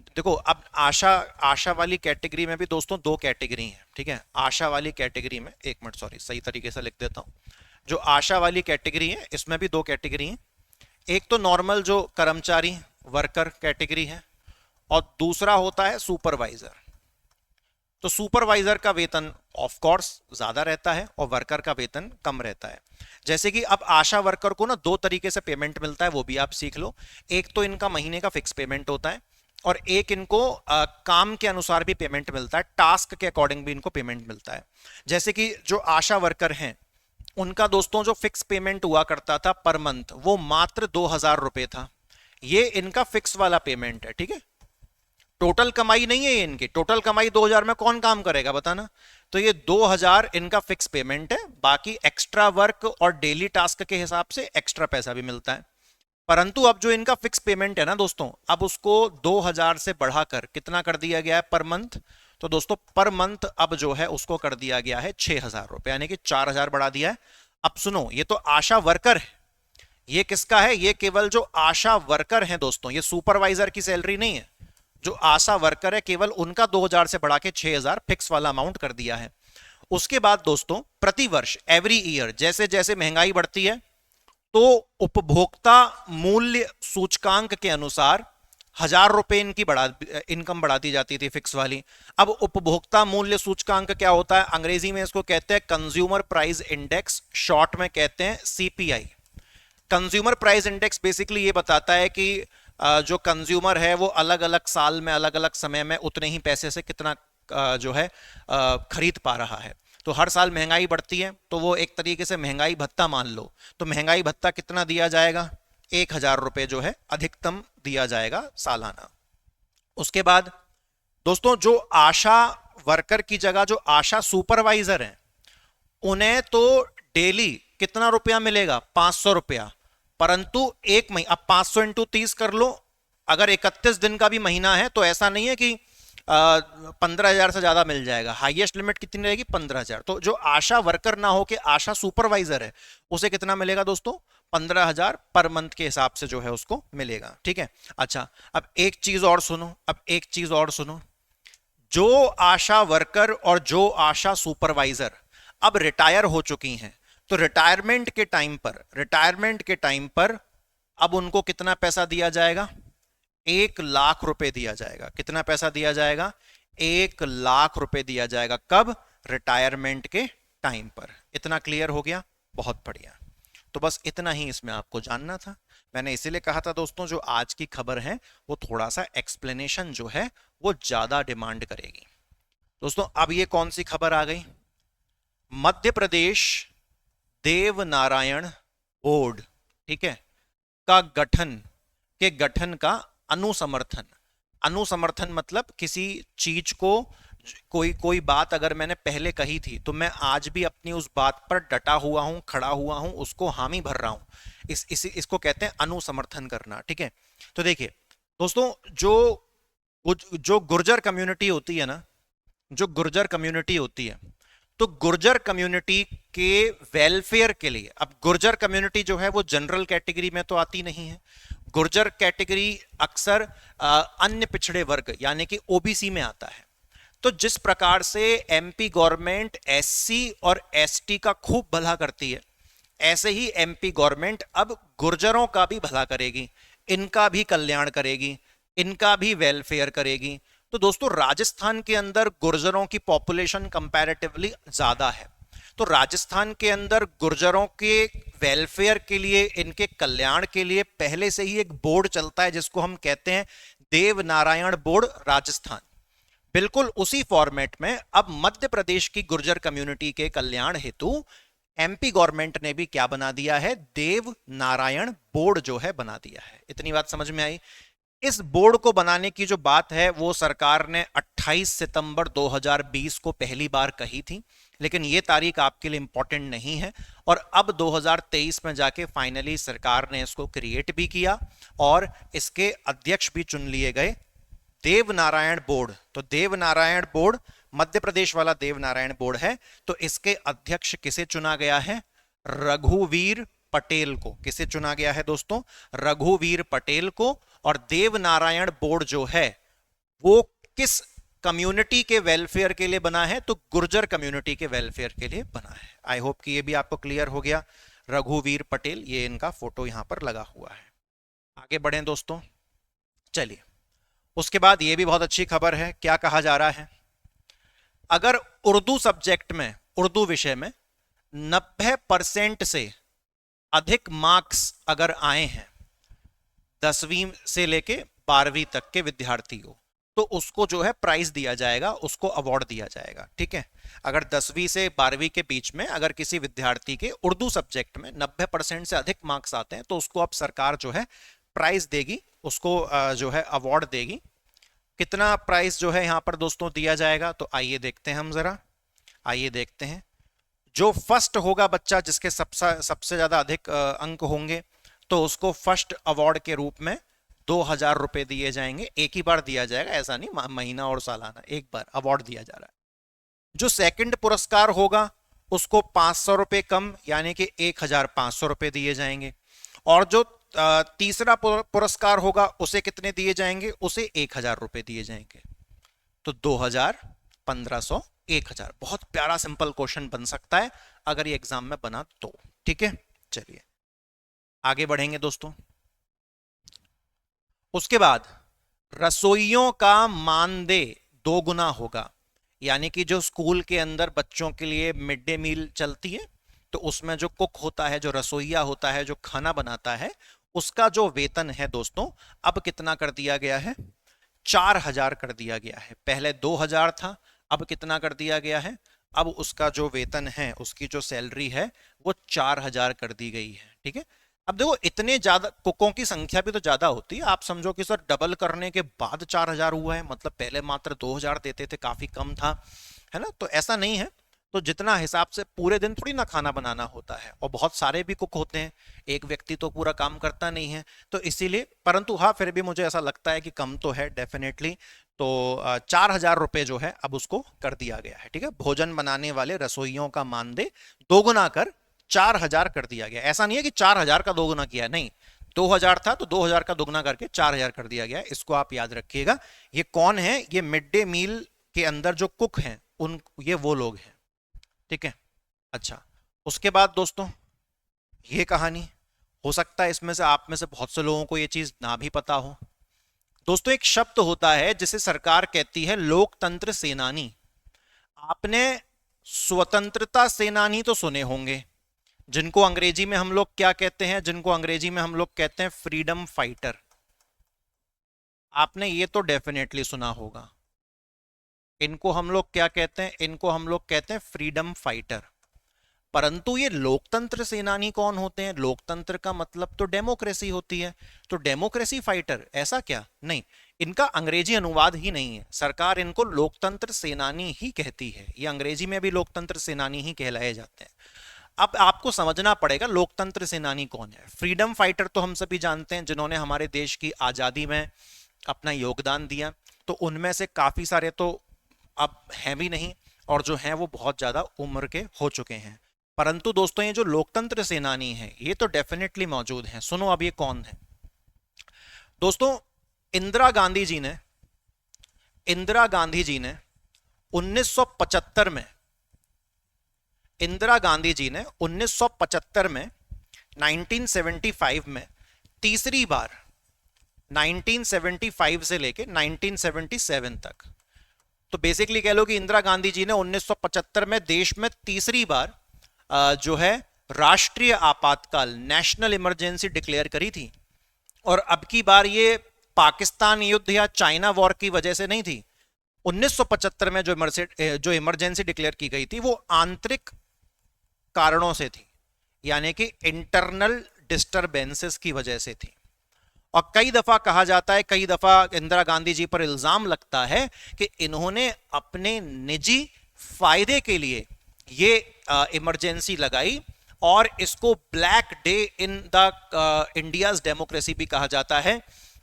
देखो अब आशा वाली कैटेगरी में भी दोस्तों दो कैटेगरी हैं। ठीक है, आशा वाली कैटेगरी में, एक मिनट सॉरी सही तरीके से लिख देता हूं। जो आशा वाली कैटेगरी है इसमें भी दो कैटेगरी हैं। एक तो नॉर्मल जो कर्मचारी वर्कर कैटेगरी है, और दूसरा होता है सुपरवाइजर। तो सुपरवाइजर का वेतन ऑफ कोर्स ज्यादा रहता है और वर्कर का वेतन कम रहता है। जैसे कि अब आशा वर्कर को ना दो तरीके से पेमेंट मिलता है, वो भी आप सीख लो। एक तो इनका महीने का फिक्स पेमेंट होता है, और एक इनको काम के अनुसार भी पेमेंट मिलता है, टास्क के अकॉर्डिंग भी इनको पेमेंट मिलता है। जैसे कि जो आशा वर्कर हैं उनका दोस्तों जो फिक्स पेमेंट हुआ करता था पर मंथ, वो मात्र 2000 रुपए था। ये इनका फिक्स वाला पेमेंट है। ठीक है, टोटल कमाई नहीं है ये इनकी। टोटल कमाई 2000 में कौन काम करेगा बताना? तो ये 2000 इनका फिक्स पेमेंट है, बाकी एक्स्ट्रा वर्क और डेली टास्क के हिसाब से एक्स्ट्रा पैसा भी मिलता है। परंतु अब जो इनका फिक्स पेमेंट है ना दोस्तों, अब उसको 2000 से बढ़ाकर कितना कर दिया गया है पर मंथ? तो दोस्तों पर मंथ अब जो है उसको कर दिया गया है 6000 रुपए, यानी कि 4000 बढ़ा दिया है। अब सुनो, ये तो आशा वर्कर है, ये किसका है? ये केवल जो आशा वर्कर है दोस्तों, ये सुपरवाइजर की सैलरी नहीं है। जो आशा वर्कर है केवल उनका 2000 से बढ़ा के 6000 फिक्स वाला अमाउंट कर दिया है। उसके बाद दोस्तों प्रतिवर्ष, एवरी ईयर, जैसे जैसे महंगाई बढ़ती है तो उपभोक्ता मूल्य सूचकांक के अनुसार 1000 रुपए इनकी इनकम बढ़ाती जाती थी फिक्स वाली। अब उपभोक्ता मूल्य सूचकांक क्या होता है? अंग्रेजी में इसको कहते हैं कंज्यूमर प्राइस इंडेक्स, शॉर्ट में कहते हैं CPI. Consumer price index basically ये बताता है कि जो कंज्यूमर है वो अलग अलग साल में, अलग अलग समय में उतने ही पैसे से कितना जो है खरीद पा रहा है। तो हर साल महंगाई बढ़ती है तो वो एक तरीके से महंगाई भत्ता मान लो। तो महंगाई भत्ता कितना दिया जाएगा? 1000 रुपए जो है अधिकतम दिया जाएगा सालाना। उसके बाद दोस्तों जो आशा वर्कर की जगह जो आशा सुपरवाइजर है, उन्हें तो डेली कितना रुपया मिलेगा? 500 रुपया। परंतु एक महीना, अब 500 × 30 कर लो, अगर 31 दिन का भी महीना है तो ऐसा नहीं है कि 15,000 से ज्यादा मिल जाएगा। हाईएस्ट लिमिट कितनी रहेगी? 15,000। तो जो आशा वर्कर ना हो के आशा सुपरवाइजर है, उसे कितना मिलेगा दोस्तों? 15,000 पर मंथ के हिसाब से जो है उसको मिलेगा। ठीक है। अच्छा, अब एक चीज और सुनो, अब एक चीज और सुनो। जो आशा वर्कर और जो आशा सुपरवाइजर अब रिटायर हो चुकी हैं, तो रिटायरमेंट के टाइम पर अब उनको कितना पैसा दिया जाएगा? 1 लाख रुपए दिया जाएगा। कितना पैसा दिया जाएगा? 1 लाख रुपए दिया जाएगा। कब? रिटायरमेंट के टाइम पर। इतना क्लियर हो गया? बहुत बढ़िया। तो बस इतना ही इसमें आपको जानना था। मैंने इसीलिए कहा था दोस्तों, जो आज की खबर है वो थोड़ा सा एक्सप्लेनेशन जो है वो ज्यादा डिमांड करेगी। दोस्तों अब ये कौन सी खबर आ गई? मध्य प्रदेश देव नारायण बोर्ड, ठीक है, का गठन का अनुसमर्थन। अनुसमर्थन मतलब किसी चीज को, कोई कोई बात अगर मैंने पहले कही थी तो मैं आज भी अपनी उस बात पर डटा हुआ हूं, खड़ा हुआ हूं, उसको हामी भर रहा हूं। इसको कहते हैं अनुसमर्थन करना। ठीक है। तो देखिए दोस्तों, जो गुर्जर कम्युनिटी होती है ना, जो गुर्जर कम्युनिटी होती है, तो गुर्जर कम्युनिटी के वेलफेयर के लिए, अब गुर्जर कम्युनिटी जो है वो जनरल कैटेगरी में तो आती नहीं है। गुर्जर कैटेगरी अक्सर अन्य पिछड़े वर्ग यानी कि ओबीसी में आता है। तो जिस प्रकार से एमपी गवर्नमेंट एससी और एसटी का खूब भला करती है, ऐसे ही एमपी गवर्नमेंट अब गुर्जरों का भी भला करेगी, इनका भी कल्याण करेगी, इनका भी वेलफेयर करेगी। तो दोस्तों राजस्थान के अंदर गुर्जरों की पॉपुलेशन कंपैरेटिवली ज्यादा है, तो राजस्थान के अंदर गुर्जरों के वेलफेयर के लिए, इनके कल्याण के लिए पहले से ही एक बोर्ड चलता है जिसको हम कहते हैं देव नारायण बोर्ड राजस्थान। बिल्कुल उसी फॉर्मेट में अब मध्य प्रदेश की गुर्जर कम्युनिटी के कल्याण हेतु एमपी गवर्नमेंट ने भी क्या बना दिया है? देव नारायण बोर्ड जो है बना दिया है। इतनी बात समझ में आई? इस बोर्ड को बनाने की जो बात है वो सरकार ने 28 सितंबर 2020 को पहली बार कही थी, लेकिन ये तारीख आपके लिए इंपॉर्टेंट नहीं है। और अब 2023 में जाके फाइनली सरकार ने इसको क्रिएट भी किया और इसके अध्यक्ष भी चुन लिए गए। देव नारायण बोर्ड, तो देव नारायण बोर्ड मध्य प्रदेश वाला देव नारायण बोर्ड है। तो इसके अध्यक्ष किसे चुना गया है? रघुवीर पटेल को। किसे चुना गया है दोस्तों? रघुवीर पटेल को। और देव नारायण बोर्ड जो है वो किस कम्युनिटी के वेलफेयर के लिए बना है? तो गुर्जर कम्युनिटी के वेलफेयर के लिए बना है। आई होप कि ये भी आपको क्लियर हो गया। रघुवीर पटेल, ये इनका फोटो यहां पर लगा हुआ है। आगे बढ़ें दोस्तों, चलिए। उसके बाद ये भी बहुत अच्छी खबर है। क्या कहा जा रहा है? अगर उर्दू सब्जेक्ट में, उर्दू विषय में 90% से अधिक मार्क्स अगर आए हैं 10वीं से लेके 12वीं तक के विद्यार्थी को, तो उसको जो है प्राइज दिया जाएगा, उसको अवार्ड दिया जाएगा। ठीक है। अगर 10वीं से 12वीं के बीच में अगर किसी विद्यार्थी के उर्दू सब्जेक्ट में 90% से अधिक मार्क्स आते हैं तो उसको अब सरकार जो है प्राइज देगी, उसको जो है अवार्ड देगी। कितना प्राइज जो है यहां पर दोस्तों दिया जाएगा? तो आइए देखते हैं हम जरा, आइए देखते हैं। जो फर्स्ट होगा बच्चा, जिसके सबसे ज्यादा अधिक अंक होंगे, तो उसको फर्स्ट अवार्ड के रूप में 2,000 रुपए दिए जाएंगे। एक ही बार दिया जाएगा, ऐसा नहीं महीना और सालाना, एक बार अवार्ड दिया जा रहा है। जो सेकंड पुरस्कार होगा उसको 500 रुपए कम यानी कि 1,500 रुपए दिए जाएंगे। और जो तीसरा पुरस्कार होगा उसे कितने दिए जाएंगे? उसे 1,000 रुपए दिए जाएंगे। तो 2,000, 1,500, 1,000। बहुत प्यारा सिंपल क्वेश्चन बन सकता है अगर ये एग्जाम में बना तो। ठीक है, चलिए आगे बढ़ेंगे दोस्तों। उसके बाद रसोइयों का मानदेय 2 गुना होगा, यानी कि जो स्कूल के अंदर बच्चों के लिए मिड डे मील चलती है, तो उसमें जो कुक होता है, जो रसोइया होता है, जो खाना बनाता है, उसका जो वेतन है दोस्तों अब कितना कर दिया गया है? 4,000 कर दिया गया है। पहले 2,000 था, अब कितना कर दिया गया है? अब उसका जो वेतन है, उसकी जो सैलरी है वो 4,000 कर दी गई है। ठीक है। अब देखो इतने ज्यादा कुकों की संख्या भी तो ज्यादा होती है। आप समझो कि सर डबल करने के बाद 4,000 हुआ है, मतलब पहले मात्र 2,000 देते थे, काफी कम था, है ना? तो ऐसा नहीं है। तो जितना हिसाब से पूरे दिन थोड़ी ना खाना बनाना होता है, और बहुत सारे भी कुक होते हैं, एक व्यक्ति तो पूरा काम करता नहीं है। तो इसीलिए, परंतु हाँ फिर भी मुझे ऐसा लगता है कि कम तो है डेफिनेटली। तो 4,000 रुपये जो है अब उसको कर दिया गया है, ठीक है, भोजन बनाने वाले रसोइयों का मानदेय दोगुना कर 4,000 कर दिया गया। ऐसा नहीं है कि 4,000 का दोगुना किया है, नहीं, 2,000 था तो 2,000 का दोगुना करके 4,000 कर दिया गया है। इसको आप याद रखिएगा। ये कौन है? ये मिड डे मील के अंदर जो कुक हैं उन, ये वो लोग हैं, ठीक है। अच्छा, उसके बाद दोस्तों ये कहानी, हो सकता है इसमें से आप में से बहुत से लोगों को ये चीज ना भी पता हो। दोस्तों एक शब्द होता है जिसे सरकार कहती है लोकतंत्र सेनानी। आपने स्वतंत्रता सेनानी तो सुने होंगे, जिनको अंग्रेजी में हम लोग क्या कहते हैं? जिनको अंग्रेजी में हम लोग कहते हैं फ्रीडम फाइटर। आपने ये तो डेफिनेटली सुना होगा। इनको हम लोग क्या कहते हैं? इनको हम लोग कहते हैं फ्रीडम फाइटर। परंतु ये लोकतंत्र सेनानी कौन होते हैं? लोकतंत्र का मतलब तो डेमोक्रेसी होती है, तो डेमोक्रेसी फाइटर ऐसा क्या? नहीं, इनका अंग्रेजी अनुवाद ही नहीं है, सरकार इनको लोकतंत्र सेनानी ही कहती है। ये अंग्रेजी में भी लोकतंत्र सेनानी ही कहलाए जाते हैं। अब आपको समझना पड़ेगा लोकतंत्र सेनानी कौन है। फ्रीडम फाइटर तो हम सभी जानते हैं, जिन्होंने हमारे देश की आजादी में अपना योगदान दिया। तो उनमें से काफी सारे तो अब हैं भी नहीं, और जो हैं वो बहुत ज्यादा उम्र के हो चुके हैं। परंतु दोस्तों ये जो लोकतंत्र सेनानी है ये तो डेफिनेटली मौजूद हैं। सुनो अब ये कौन है दोस्तों। इंदिरा गांधी जी ने, इंदिरा गांधी जी ने 1975 में, इंदिरा गांधी जी ने 1975 में, 1975 में तीसरी बार, 1975 से लेके 1977 तक, तो बेसिकली कह लो कि इंदिरा गांधी जी ने 1975 में देश में तीसरी बार जो है राष्ट्रीय आपातकाल, नेशनल इमरजेंसी डिक्लेयर करी थी। और अब की बार ये पाकिस्तान युद्ध या चाइना वॉर की वजह से नहीं थी। 1975 में जो इमरजेंसी डिक्लेयर की गई थी वो आंतरिक कारणों से थी, यानी कि इंटरनल डिस्टरबेंसेस की वजह से थी। और कई दफा कहा जाता है, कई दफा इंदिरा गांधी जी पर इल्जाम लगता है कि इन्होंने अपने निजी फायदे के लिए ये इमरजेंसी लगाई, और इसको black day in the India's democracy भी कहा जाता है,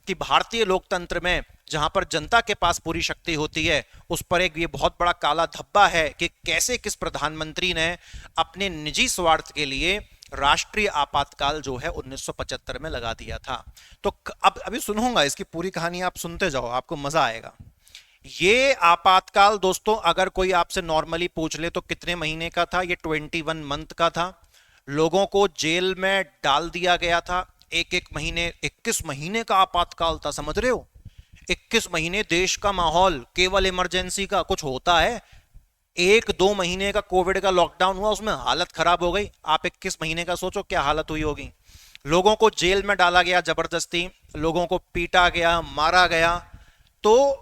कि भारतीय लोकतंत्र में जहां पर जनता के पास पूरी शक्ति होती है उस पर एक ये बहुत बड़ा काला धब्बा है कि कैसे किस प्रधानमंत्री ने अपने निजी स्वार्थ के लिए राष्ट्रीय आपातकाल जो है 1975 में लगा दिया था। तो अब अभी सुनूंगा इसकी पूरी कहानी, आप सुनते जाओ, आपको मजा आएगा। ये आपातकाल दोस्तों अगर कोई आपसे नॉर्मली पूछ ले तो कितने महीने का था? ये 21 मंथ का था। लोगों को जेल में डाल दिया गया था एक एक महीने, 21 महीने का आपातकाल था, समझ रहे हो? 21 महीने देश का माहौल केवल इमरजेंसी का, कुछ होता है 1-2 महीने का कोविड का लॉकडाउन हुआ, उसमें हालत खराब हो गई। आप 21 महीने का सोचो क्या हालत हुई होगी। लोगों को जेल में डाला गया जबरदस्ती, लोगों को पीटा गया, मारा गया। तो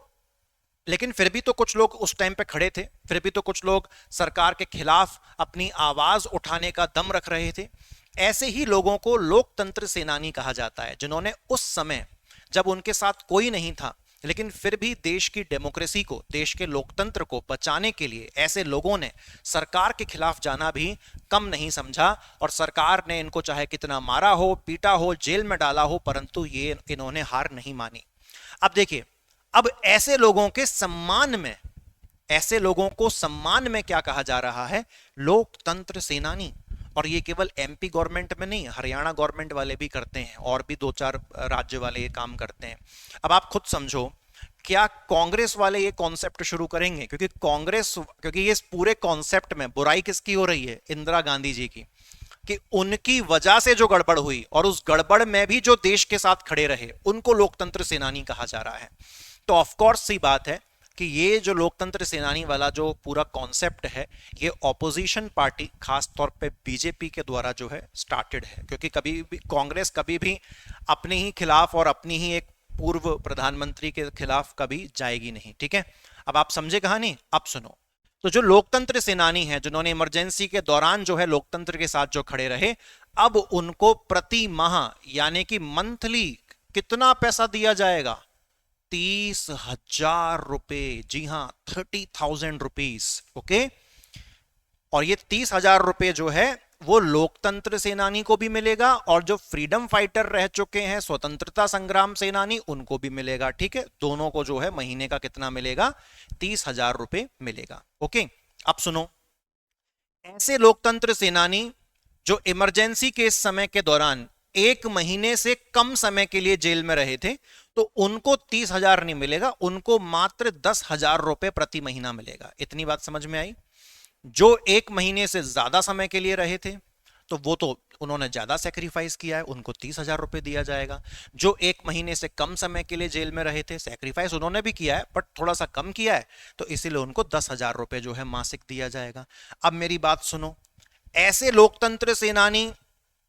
लेकिन फिर भी तो कुछ लोग उस टाइम पे खड़े थे, फिर भी तो कुछ लोग सरकार के खिलाफ अपनी आवाज उठाने का दम रख रहे थे। ऐसे ही लोगों को लोकतंत्र सेनानी कहा जाता है, जिन्होंने उस समय जब उनके साथ कोई नहीं था लेकिन फिर भी देश की डेमोक्रेसी को, देश के लोकतंत्र को बचाने के लिए ऐसे लोगों ने सरकार के खिलाफ जाना भी कम नहीं समझा, और सरकार ने इनको चाहे कितना मारा हो, पीटा हो, जेल में डाला हो, परंतु ये इन्होंने हार नहीं मानी। अब देखिए, अब ऐसे लोगों के सम्मान में, ऐसे लोगों को सम्मान में क्या कहा जा रहा है? लोकतंत्र सेनानी। और ये केवल एमपी गवर्नमेंट में नहीं, हरियाणा गवर्नमेंट वाले भी करते हैं, और भी 2-4 राज्य वाले ये काम करते हैं। अब आप खुद समझो, क्या कांग्रेस वाले ये कॉन्सेप्ट शुरू करेंगे? क्योंकि ये पूरे कॉन्सेप्ट में बुराई किसकी हो रही है? इंदिरा गांधी जी की, कि उनकी वजह से जो गड़बड़ हुई, और उस गड़बड़ में भी जो देश के साथ खड़े रहे, उनको लोकतंत्र सेनानी कहा जा रहा है। तो ऑफ कोर्स सी बात है कि ये जो लोकतंत्र सेनानी वाला जो पूरा कॉन्सेप्ट है, ये ऑपोजिशन पार्टी, खास तौर पे बीजेपी के द्वारा जो है स्टार्टेड है। क्योंकि कभी भी कांग्रेस कभी भी अपने ही खिलाफ और अपनी ही एक पूर्व प्रधानमंत्री के खिलाफ कभी जाएगी नहीं, ठीक है। अब आप समझे कहानी, अब सुनो। तो जो लोकतंत्र सेनानी है, जिन्होंने इमरजेंसी के दौरान जो है लोकतंत्र के साथ जो खड़े रहे, अब उनको प्रति माह यानी कि मंथली कितना पैसा दिया जाएगा? 30,000 रुपए। जी हां, 30,000 रुपीज। ओके, और ये 30,000 रुपए जो है वो लोकतंत्र सेनानी को भी मिलेगा और जो फ्रीडम फाइटर रह चुके हैं, स्वतंत्रता संग्राम सेनानी, उनको भी मिलेगा। ठीक है, दोनों को जो है महीने का कितना मिलेगा? 30,000 रुपए मिलेगा। ओके, अब सुनो, ऐसे लोकतंत्र सेनानी जो इमरजेंसी के समय के दौरान 1 महीने से कम समय के लिए जेल में रहे थे, तो उनको 30,000 नहीं मिलेगा, उनको मात्र 10,000 रुपए प्रति महीना मिलेगा। इतनी बात समझ में आई? जो 1 महीने से ज्यादा समय के लिए रहे थे, तो वो तो उन्होंने ज्यादा सेक्रीफाइस किया है, उनको 30,000 रुपए दिया जाएगा। जो 1 महीने से कम समय के लिए जेल में रहे थे, सेक्रीफाइस उन्होंने भी किया है बट थोड़ा सा कम किया है, तो इसीलिए उनको 10,000 रुपए जो है मासिक दिया जाएगा। अब मेरी बात सुनो, ऐसे लोकतंत्र सेनानी,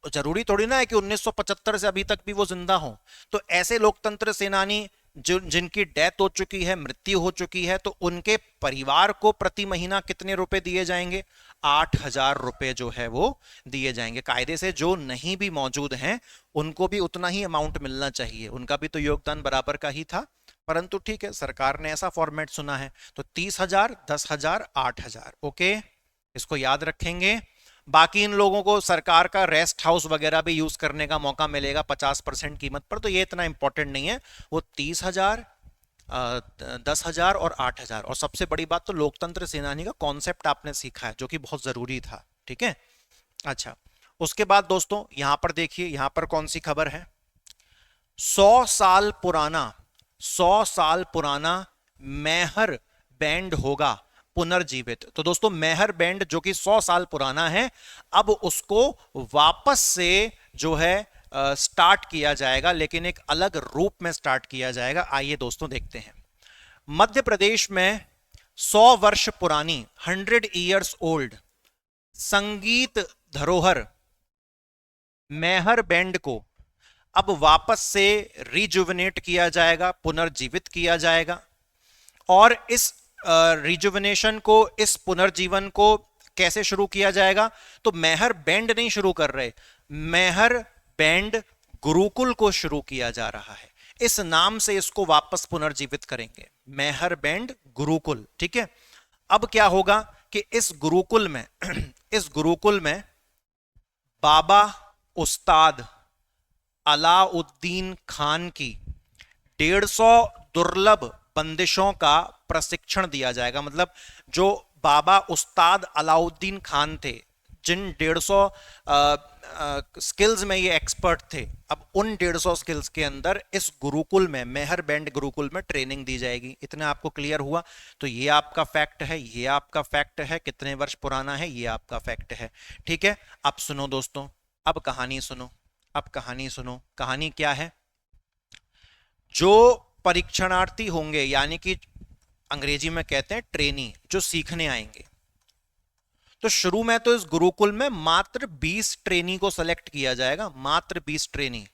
जरूरी थोड़ी ना है कि 1975 से अभी तक भी वो जिंदा हो, तो ऐसे लोकतंत्र सेनानी जो जिनकी डेथ हो चुकी है, मृत्यु हो चुकी है, तो उनके परिवार को प्रति महीना कितने रुपए दिए जाएंगे? 8,000 रुपए जो है वो दिए जाएंगे। कायदे से जो नहीं भी मौजूद हैं उनको भी उतना ही अमाउंट मिलना चाहिए, उनका भी तो योगदान बराबर का ही था, परंतु ठीक है, सरकार ने ऐसा फॉर्मेट सुना है। तो 30,000, 10,000, 8,000। ओके, इसको याद रखेंगे। बाकी इन लोगों को सरकार का रेस्ट हाउस वगैरह भी यूज करने का मौका मिलेगा 50% कीमत पर, तो ये इतना इंपॉर्टेंट नहीं है। वो 30,000, 10,000 और 8,000। और सबसे बड़ी बात, तो लोकतंत्र सेनानी का कॉन्सेप्ट आपने सीखा है, जो कि बहुत जरूरी था। ठीक है, अच्छा, उसके बाद दोस्तों यहां पर देखिए, यहां पर कौन सी खबर है? 100 साल पुराना मैहर बैंड होगा पुनर्जीवित। तो दोस्तों मैहर बैंड जो कि 100 साल पुराना है, अब उसको वापस से जो है स्टार्ट किया जाएगा, लेकिन एक अलग रूप में स्टार्ट किया जाएगा। आइए दोस्तों देखते हैं। मध्य प्रदेश में 100 वर्ष पुरानी 100 ईयर्स ओल्ड संगीत धरोहर मैहर बैंड को अब वापस से रिजुविनेट किया जाएगा, पुनर्जीवित किया जाएगा। और इस रिजुविनेशन को, इस पुनर्जीवन को कैसे शुरू किया जाएगा? तो मैहर बैंड नहीं शुरू कर रहे, मैहर बैंड गुरुकुल को शुरू किया जा रहा है। इस नाम से इसको वापस पुनर्जीवित करेंगे, मैहर बैंड गुरुकुल। ठीक है, अब क्या होगा कि इस गुरुकुल में इस गुरुकुल में बाबा उस्ताद अलाउद्दीन खान की 150 दुर्लभ बंदिशों का प्रशिक्षण दिया जाएगा। मतलब जो बाबा उस्ताद अलाउद्दीन खान थे, जिन 150 स्किल्स में ये एक्सपर्ट थे, अब उन 150 स्किल्स के अंदर इस गुरुकुल में, मैहर बैंड गुरुकुल में ट्रेनिंग दी जाएगी। इतना आपको क्लियर हुआ? तो ये आपका फैक्ट है, ये आपका फैक्ट है, कितने वर्ष पुराना है ये आपका फैक्ट है। ठीक है, अब सुनो दोस्तों, अब कहानी सुनो, अब कहानी सुनो। कहानी क्या है? जो परीक्षणार्थी होंगे, यानी कि अंग्रेजी में कहते हैं ट्रेनी, जो सीखने आएंगे, तो शुरू में तो इस गुरुकुल में मात्र 20 ट्रेनी को सेलेक्ट किया जाएगा, मात्र 20 ट्रेनी।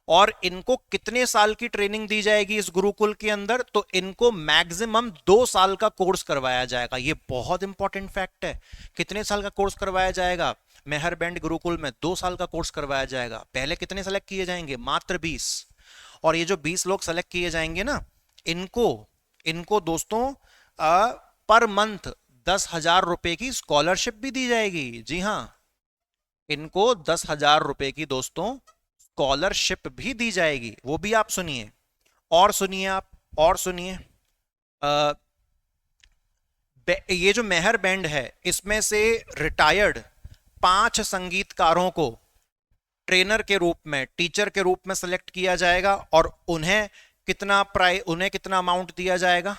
और इनको कितने साल की ट्रेनिंग दी जाएगी इस गुरुकुल के अंदर? तो इनको मैक्सिमम 2 साल का कोर्स करवाया जाएगा। ये बहुत इंपॉर्टेंट फैक्ट है। कितने साल का कोर्स करवाया जाएगा? मैहर बैंड गुरुकुल में 2 साल का कोर्स करवाया जाएगा। पहले कितने सेलेक्ट किए जाएंगे? मात्र 20। और ये जो 20 लोग सेलेक्ट किए जाएंगे ना, इनको दोस्तों पर मंथ 10,000 रुपए की स्कॉलरशिप भी दी जाएगी। जी हां, इनको 10,000 रुपए की दोस्तों स्कॉलरशिप भी दी जाएगी। वो भी आप सुनिए, और सुनिए आप, और सुनिए। ये जो मैहर बैंड है, इसमें से रिटायर्ड 5 संगीतकारों को ट्रेनर के रूप में, टीचर के रूप में सेलेक्ट किया जाएगा। और उन्हें कितना अमाउंट दिया जाएगा?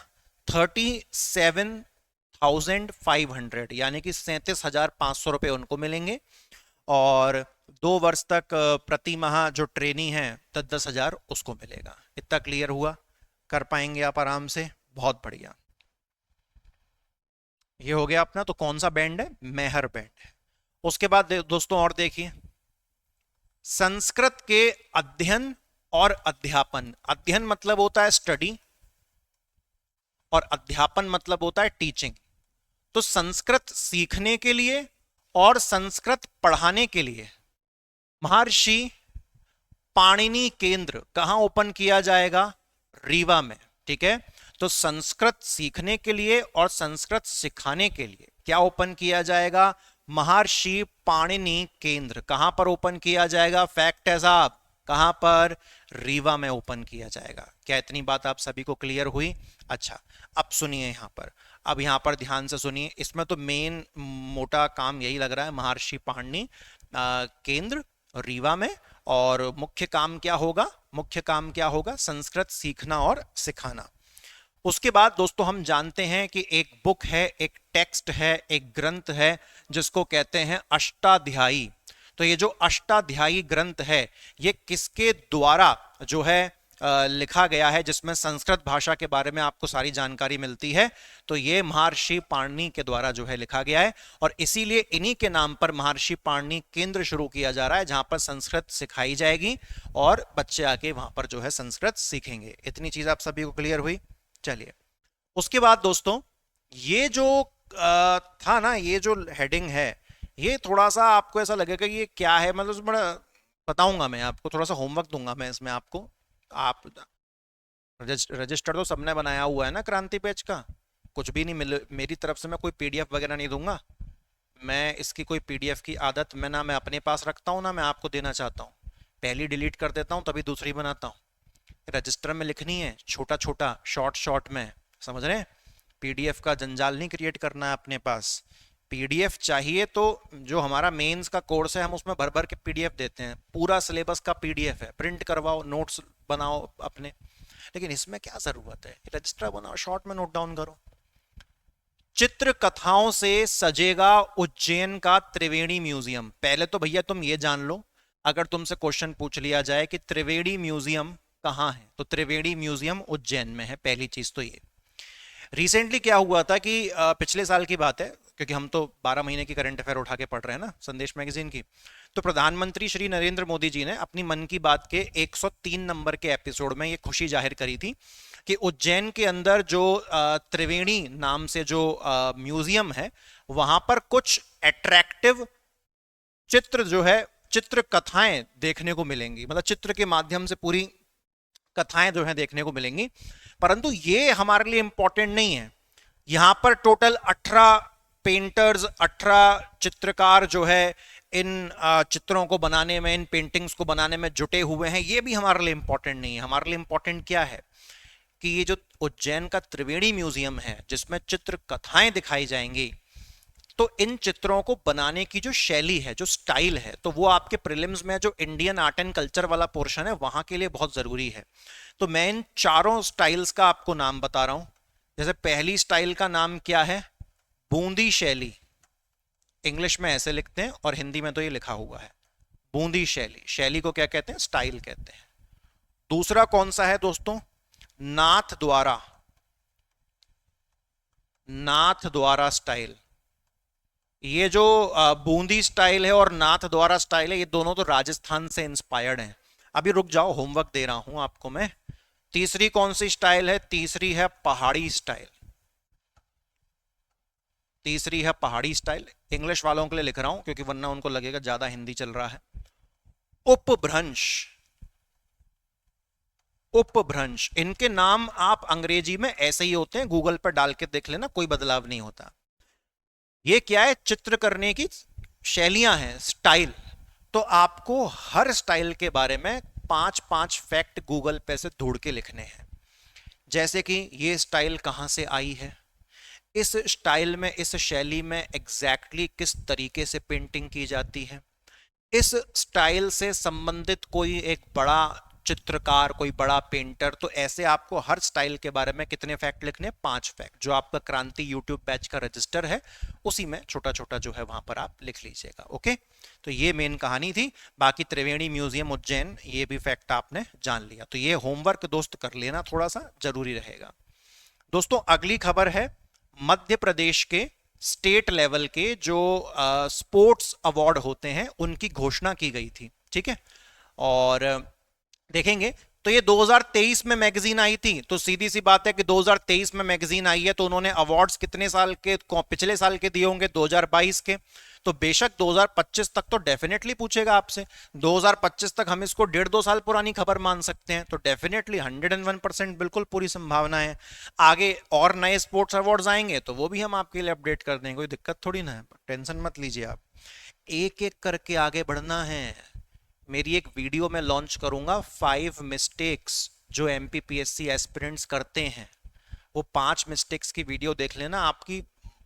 37,500, यानी कि 37,500 रुपए उनको मिलेंगे। और 2 वर्ष तक प्रति माह जो ट्रेनी है 10,000 उसको मिलेगा। इतना क्लियर हुआ? कर पाएंगे आप आराम से? बहुत बढ़िया, ये हो गया अपना। तो कौन सा बैंड है? मैहर बैंड है। उसके बाद दोस्तों और देखिए, संस्कृत के अध्ययन और अध्यापन। अध्ययन मतलब होता है स्टडी, और अध्यापन मतलब होता है टीचिंग। तो संस्कृत सीखने के लिए और संस्कृत पढ़ाने के लिए महर्षि पाणिनि केंद्र कहां ओपन किया जाएगा? रीवा में। ठीक है, तो संस्कृत सीखने के लिए और संस्कृत सिखाने के लिए क्या ओपन किया जाएगा? महर्षि पाणिनि केंद्र। कहां पर ओपन किया जाएगा? फैक्ट है साहब, कहां पर? रीवा में ओपन किया जाएगा। क्या इतनी बात आप सभी को क्लियर हुई? अच्छा, अब सुनिए यहां पर, अब यहां पर ध्यान से सुनिए, इसमें तो मेन मोटा काम यही लग रहा है, महर्षि पाणिनि केंद्र रीवा में। और मुख्य काम क्या होगा? मुख्य काम क्या होगा? संस्कृत सीखना और सिखाना। उसके बाद दोस्तों हम जानते हैं कि एक बुक है, एक टेक्स्ट है, एक ग्रंथ है जिसको कहते हैं अष्टाध्यायी। तो ये जो अष्टाध्यायी ग्रंथ है, ये किसके द्वारा जो है लिखा गया है, जिसमें संस्कृत भाषा के बारे में आपको सारी जानकारी मिलती है? तो ये महर्षि पाणिनि के द्वारा जो है लिखा गया है, और इसीलिए इन्हीं के नाम पर महर्षि पाणिनि केंद्र शुरू किया जा रहा है, जहां पर संस्कृत सिखाई जाएगी और बच्चे आके वहां पर जो है संस्कृत सीखेंगे। इतनी चीज आप सभी को क्लियर हुई? चलिए, उसके बाद दोस्तों ये जो था ना, ये जो हेडिंग है, ये थोड़ा सा आपको ऐसा लगेगा कि ये क्या है, मतलब बड़ा बताऊंगा मैं आपको, थोड़ा सा होमवर्क दूंगा मैं इसमें आपको। आप रजिस्टर तो सबने बनाया हुआ है ना क्रांति पेज का, कुछ भी नहीं मिल, मेरी तरफ से मैं कोई पीडीएफ वगैरह नहीं दूंगा। मैं इसकी कोई पीडीएफ की आदत मैं अपने पास रखता हूँ ना मैं आपको देना चाहता हूँ। पहली डिलीट कर देता हूँ, तभी दूसरी बनाता हूँ। रजिस्टर में लिखनी है छोटा छोटा, शॉर्ट शॉर्ट में, समझ रहे हैं? पीडीएफ का जंजाल नहीं क्रिएट करना है अपने पास। पीडीएफ चाहिए तो जो हमारा मेंस का कोर्स है, हम उसमें भर भर के पीडीएफ देते हैं, पूरा सिलेबस का पीडीएफ है, प्रिंट करवाओ, नोट्स बनाओ अपने। लेकिन इसमें क्या जरूरत है? रजिस्टर बनाओ, शॉर्ट में नोट डाउन करो। चित्र कथाओं से सजेगा उज्जैन का त्रिवेणी म्यूजियम। पहले तो भैया तुम ये जान लो, अगर तुमसे क्वेश्चन पूछ लिया जाए कि त्रिवेणी म्यूजियम कहां है, तो त्रिवेणी म्यूजियम उज्जैन में है। पहली चीज तो ये। रिसेंटली क्या हुआ था कि पिछले साल की बात है, क्योंकि हम तो 12 महीने की करंट अफेयर उठा के पढ़ रहे हैं ना संदेश मैगजीन की, तो प्रधानमंत्री श्री नरेंद्र मोदी जी ने अपनी मन की बात के 103 नंबर के एपिसोड में ये खुशी जाहिर करी थी कि उज्जैन के अंदर जो त्रिवेणी नाम से जो म्यूजियम है, वहां पर कुछ अट्रैक्टिव चित्र जो है, चित्र कथाएं देखने को मिलेंगी, मतलब चित्र के माध्यम से पूरी कथाएं जो है देखने को मिलेंगी। परंतु ये हमारे लिए इंपॉर्टेंट नहीं है। यहां पर टोटल 18 पेंटर्स, 18 चित्रकार जो है इन चित्रों को बनाने में, इन पेंटिंग्स को बनाने में जुटे हुए हैं। ये भी हमारे लिए इंपॉर्टेंट नहीं है। हमारे लिए इंपॉर्टेंट क्या है कि ये जो उज्जैन का त्रिवेणी म्यूजियम है, जिसमें चित्र कथाएं दिखाई जाएंगी, तो इन चित्रों को बनाने की जो शैली है, जो स्टाइल है, तो वो आपके प्रीलिम्स में जो इंडियन आर्ट एंड कल्चर वाला पोर्शन है, वहां के लिए बहुत जरूरी है। तो मैं इन चारों स्टाइल्स का आपको नाम बता रहा हूं। जैसे पहली स्टाइल का नाम क्या है? बूंदी शैली। इंग्लिश में ऐसे लिखते हैं और हिंदी में तो ये लिखा हुआ है बूंदी शैली। शैली को क्या कहते हैं? स्टाइल कहते हैं। दूसरा कौन सा है दोस्तों? नाथ द्वारा। नाथ द्वारा स्टाइल। ये जो बूंदी स्टाइल है और नाथ द्वारा स्टाइल है, ये दोनों तो राजस्थान से इंस्पायर्ड हैं। अभी रुक जाओ, होमवर्क दे रहा हूं आपको मैं। तीसरी कौन सी स्टाइल है? तीसरी है पहाड़ी स्टाइल। तीसरी है पहाड़ी स्टाइल। इंग्लिश वालों के लिए लिख रहा हूं क्योंकि वरना उनको लगेगा ज्यादा हिंदी चल रहा है। उपभ्रंश। उपभ्रंश, इनके नाम आप अंग्रेजी में ऐसे ही होते हैं, गूगल पर डाल के देख लेना, कोई बदलाव नहीं होता। ये क्या है? चित्र करने की शैलियां हैं, स्टाइल। तो आपको हर स्टाइल के बारे में 5-5 फैक्ट गूगल पे से ढूंढ के लिखने हैं। जैसे कि ये स्टाइल कहां से आई है, इस स्टाइल में, इस शैली में एग्जैक्टली किस तरीके से पेंटिंग की जाती है, इस स्टाइल से संबंधित कोई एक बड़ा चित्रकार, कोई बड़ा पेंटर। तो ऐसे आपको हर स्टाइल के बारे में कितने फैक्ट लिखने? 5 फैक्ट। जो आपका क्रांति यूट्यूब बैच का रजिस्टर है, उसी में छोटा छोटा जो है वहां पर आप लिख लीजिएगा। ओके, तो ये मेन कहानी थी। बाकी त्रिवेणी म्यूजियम उज्जैन, ये भी फैक्ट आपने जान लिया। तो ये होमवर्क दोस्त कर लेना, थोड़ा सा जरूरी रहेगा। दोस्तों अगली खबर है मध्य प्रदेश के स्टेट लेवल के जो स्पोर्ट्स अवार्ड होते हैं, उनकी घोषणा की गई थी। ठीक है, और देखेंगे तो ये 2023 में मैगजीन आई थी, तो सीधी सी बात है कि 2023 में मैगजीन आई है तो उन्होंने अवार्ड्स कितने साल के, पिछले साल के दिए होंगे, 2022 के। तो बेशक 2025 तक तो डेफिनेटली पूछेगा आपसे। 2025 तक हम इसको 1.5-2 साल पुरानी खबर मान सकते हैं, तो डेफिनेटली 101% बिल्कुल पूरी संभावना है। आगे और नए स्पोर्ट्स अवार्ड्स आएंगे तो वो भी हम आपके लिए अपडेट कर देंगे, कोई दिक्कत थोड़ी ना है, टेंशन मत लीजिए आप। एक एक करके आगे बढ़ना है। मेरी एक वीडियो में लॉन्च करूंगा 5 मिस्टेक्स जो एमपीपीएससी एस्पिरेंट्स करते हैं। वो 5 मिस्टेक्स की वीडियो देख लेना, आपकी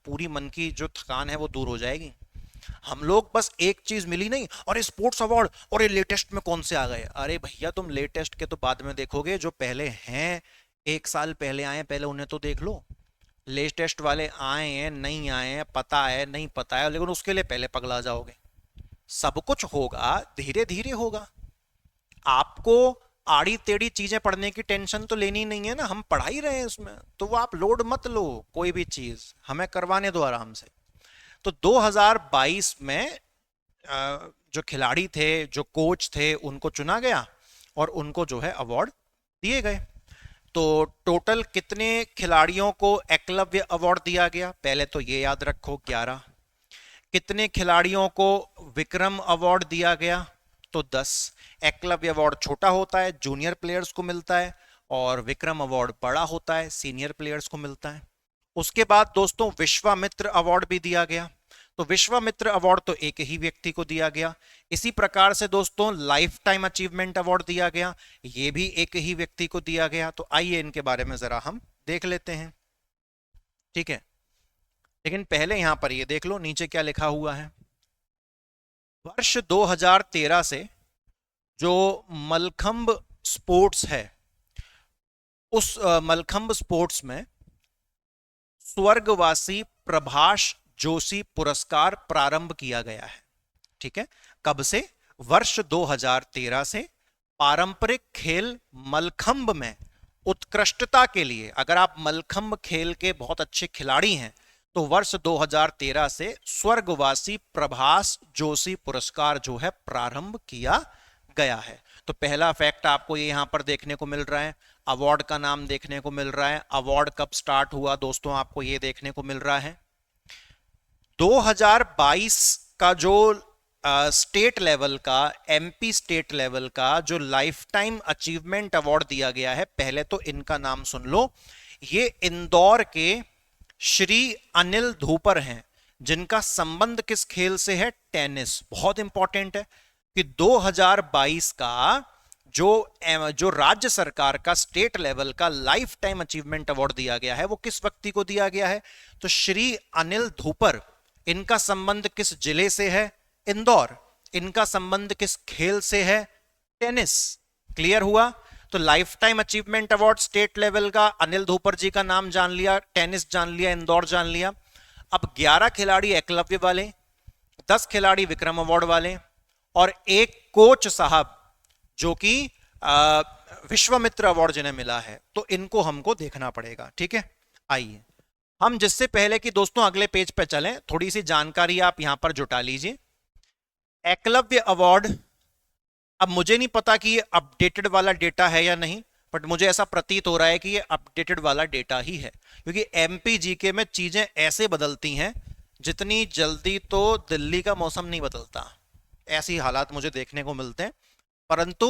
पूरी मन की जो थकान है वो दूर हो जाएगी। हम लोग बस एक चीज मिली नहीं, और ये स्पोर्ट्स अवार्ड और ये लेटेस्ट में कौन से आ गए। अरे भैया तुम लेटेस्ट के तो बाद में देखोगे, जो पहले हैं 1 साल पहले आए, पहले उन्हें तो देख लो। लेटेस्ट वाले आए हैं नहीं आए हैं, पता है नहीं पता है, लेकिन उसके लिए पहले पगला जाओगे। सब कुछ होगा धीरे धीरे होगा। आपको आड़ी टेढ़ी चीजें पढ़ने की टेंशन तो लेनी नहीं है ना, हम पढ़ा ही रहे हैं उसमें, तो वो आप लोड मत लो, कोई भी चीज हमें करवाने दो आराम से। तो 2022 में जो खिलाड़ी थे, जो कोच थे, उनको चुना गया और उनको जो है अवार्ड दिए गए। तो टोटल कितने खिलाड़ियों को एकलव्य अवार्ड दिया गया, पहले तो ये याद रखो 11। कितने खिलाड़ियों को विक्रम अवार्ड दिया गया, तो 10। एकलव्य अवार्ड छोटा होता है, जूनियर प्लेयर्स को मिलता है, और विक्रम अवार्ड बड़ा होता है, सीनियर प्लेयर्स को मिलता है। उसके बाद दोस्तों विश्वामित्र अवार्ड भी दिया गया। तो विश्वामित्र अवार्ड तो एक ही व्यक्ति को दिया गया। इसी प्रकार से दोस्तों लाइफ टाइम अचीवमेंट अवार्ड दिया गया, ये भी एक ही व्यक्ति को दिया गया। तो आइए इनके बारे में जरा हम देख लेते हैं, ठीक है। लेकिन पहले यहां पर ये देख लो नीचे क्या लिखा हुआ है। वर्ष 2013 से जो मलखंब स्पोर्ट्स है, उस मलखंब स्पोर्ट्स में स्वर्गवासी प्रभाष जोशी पुरस्कार प्रारंभ किया गया है, ठीक है। कब से? वर्ष 2013 से पारंपरिक खेल मलखंब में उत्कृष्टता के लिए, अगर आप मलखंब खेल के बहुत अच्छे खिलाड़ी हैं तो वर्ष 2013 से स्वर्गवासी प्रभाष जोशी पुरस्कार जो है प्रारंभ किया गया है। तो पहला फैक्ट आपको ये यहां पर देखने को मिल रहा है, अवार्ड का नाम देखने को मिल रहा है। अवार्ड कब स्टार्ट हुआ दोस्तों, आपको ये देखने को मिल रहा है 2022 का जो स्टेट लेवल का, एमपी स्टेट लेवल का जो लाइफ टाइम अचीवमेंट अवार्ड दिया गया है। पहले तो इनका नाम सुन लो, ये इंदौर के श्री अनिल धूपर हैं, जिनका संबंध किस खेल से है? टेनिस। बहुत इंपॉर्टेंट है कि 2022 का जो राज्य सरकार का स्टेट लेवल का लाइफ टाइम अचीवमेंट अवार्ड दिया गया है वो किस व्यक्ति को दिया गया है? तो श्री अनिल धूपर। इनका संबंध किस जिले से है? इंदौर। इनका संबंध किस खेल से है? टेनिस। क्लियर हुआ? तो life time achievement award state level का, अनिल धूपर जी का नाम जान लिया, टेनिस जान लिया, इंदौर जान लिया। अब 11 खिलाड़ी एकलव्य वाले, 10 खिलाड़ी विक्रम अवार्ड वाले, और एक कोच साहब जो कि विश्वामित्र अवार्ड जिन्हें मिला है। तो इनको हमको देखना पड़ेगा, ठीक है। आइए हम जिससे पहले कि दोस्तों अगले पेज पे चलें, थोड़ी सी जानकारी आप यहां पर जुटा लीजिए। एकलव्य अवार्ड, अब मुझे नहीं पता कि ये अपडेटेड वाला डेटा है या नहीं, बट मुझे ऐसा प्रतीत हो रहा है कि ये अपडेटेड वाला डेटा ही है, क्योंकि एमपीजीके में चीजें ऐसे बदलती हैं जितनी जल्दी तो दिल्ली का मौसम नहीं बदलता। ऐसी हालात मुझे देखने को मिलते हैं। परंतु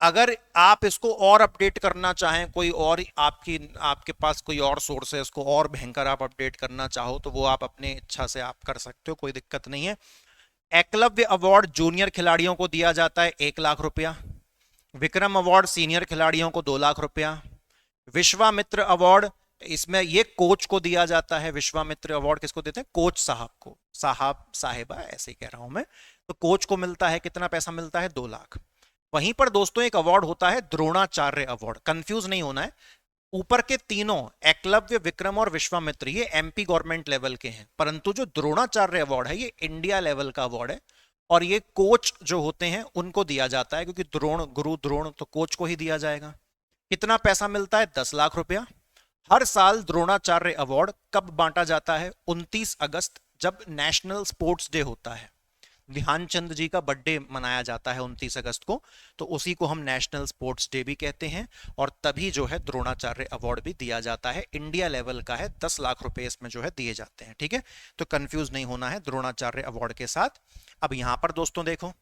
अगर आप इसको और अपडेट करना चाहें, कोई और आपके पास कोई और सोर्स है, इसको और भयंकर आप अपडेट करना चाहो तो वो आप अपने इच्छा से आप कर सकते हो, कोई दिक्कत नहीं है। एकलव्य अवार्ड जूनियर खिलाड़ियों को दिया जाता है 1 लाख रुपया। विक्रम अवार्ड सीनियर खिलाड़ियों को 2 लाख रुपया। विश्वामित्र अवार्ड, इसमें ये कोच को दिया जाता है। विश्वामित्र अवार्ड किसको देते हैं? कोच साहब को, साहब साहिबा ऐसे कह रहा हूं मैं। तो कोच को मिलता है, कितना पैसा मिलता है? 2 लाख। वहीं पर दोस्तों एक अवार्ड होता है द्रोणाचार्य अवार्ड, कंफ्यूज नहीं होना है। ऊपर के तीनों एकलव्य, विक्रम और विश्वामित्र ये एमपी गवर्नमेंट लेवल के हैं, परंतु जो द्रोणाचार्य अवार्ड है ये इंडिया लेवल का अवार्ड है, और ये कोच जो होते हैं उनको दिया जाता है, क्योंकि द्रोण, गुरु द्रोण, तो कोच को ही दिया जाएगा। कितना पैसा मिलता है? 10 लाख रुपया। हर साल द्रोणाचार्य अवार्ड कब बांटा जाता है? 29 अगस्त, जब नेशनल स्पोर्ट्स डे होता है। ध्यानचंद जी का बर्थडे मनाया जाता है 29 अगस्त को, तो उसी को हम नेशनल स्पोर्ट्स डे भी कहते हैं। और तभी जो है द्रोणाचार्य अवार्ड भी दिया जाता है, इंडिया लेवल का है, 10 लाख रुपए इसमें जो है दिए जाते हैं। ठीक है, तो कंफ्यूज नहीं होना है द्रोणाचार्य अवार्ड के साथ। अब यहां पर दोस्तों देखो,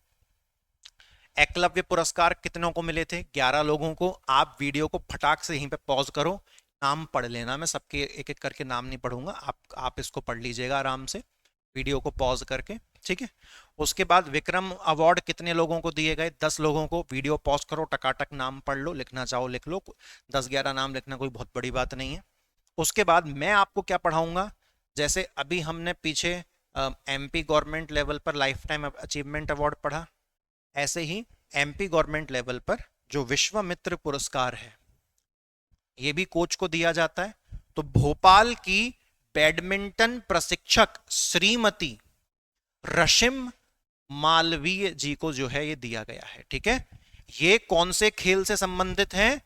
एकलव्य पुरस्कार कितनों को मिले थे? 11 लोगों को। आप वीडियो को फटाक से यहीं पे पॉज करो, नाम पढ़ लेना, मैं सबके एक एक करके नाम नहीं पढ़ूंगा, आप इसको पढ़ लीजिएगा आराम से वीडियो को पॉज करके। ठीक है, उसके बाद विक्रम अवार्ड कितने लोगों को दिए गए? 10 लोगों को। वीडियो पॉज करो, टकाटक नाम पढ़ लो, लिखना चाहो लिख लो, 10-11 नाम लिखना कोई बहुत बड़ी बात नहीं है। उसके बाद मैं आपको क्या पढ़ाऊंगा, जैसे अभी हमने पीछे एमपी गवर्नमेंट लेवल पर लाइफ टाइम अचीवमेंट अवार्ड पढ़ा, ऐसे ही एमपी गवर्नमेंट लेवल पर जो विश्वामित्र पुरस्कार है ये भी कोच को दिया जाता है। तो भोपाल की बैडमिंटन प्रशिक्षक श्रीमती रशिम मालवीय जी को जो है ये दिया गया है। ठीक है, ये कौन से खेल से संबंधित हैं?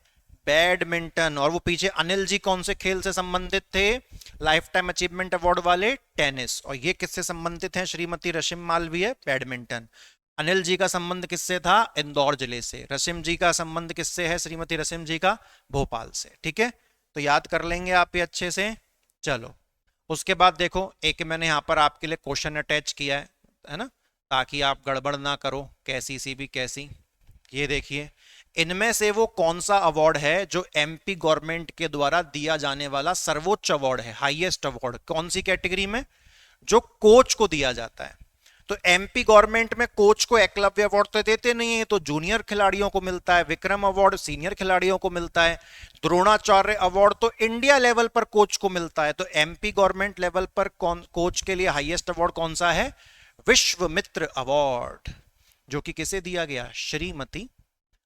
बैडमिंटन। और वो पीछे अनिल जी कौन से खेल से संबंधित थे? लाइफ टाइम अचीवमेंट अवार्ड वाले टेनिस। और ये किससे संबंधित हैं? श्रीमती रशिम मालवीय बैडमिंटन। अनिल जी का संबंध किससे था? इंदौर जिले से। रशिम जी का संबंध किससे है? श्रीमती रशिम जी का भोपाल से। ठीक है, तो याद कर लेंगे आप ये अच्छे से। चलो, उसके बाद देखो, एक मैंने यहां पर आपके लिए क्वेश्चन अटैच किया है ना, ताकि आप गड़बड़ ना करो कैसी सी भी कैसी। ये देखिए, इनमें से वो कौन सा अवार्ड है जो एमपी गवर्नमेंट के द्वारा दिया जाने वाला सर्वोच्च अवार्ड है, हाईएस्ट अवार्ड? कौन सी कैटेगरी में? जो कोच को दिया जाता है। तो एमपी गवर्नमेंट में कोच को एकलव्य अवार्ड तो देते नहीं है, तो जूनियर खिलाड़ियों को मिलता है। विक्रम अवार्ड सीनियर खिलाड़ियों को मिलता है। द्रोणाचार्य अवार्ड तो इंडिया लेवल पर कोच को मिलता है। तो एमपी गवर्नमेंट लेवल पर कोच के लिए हाईएस्ट अवार्ड कौन सा है? विश्वामित्र अवार्ड, जो कि किसे दिया गया? श्रीमती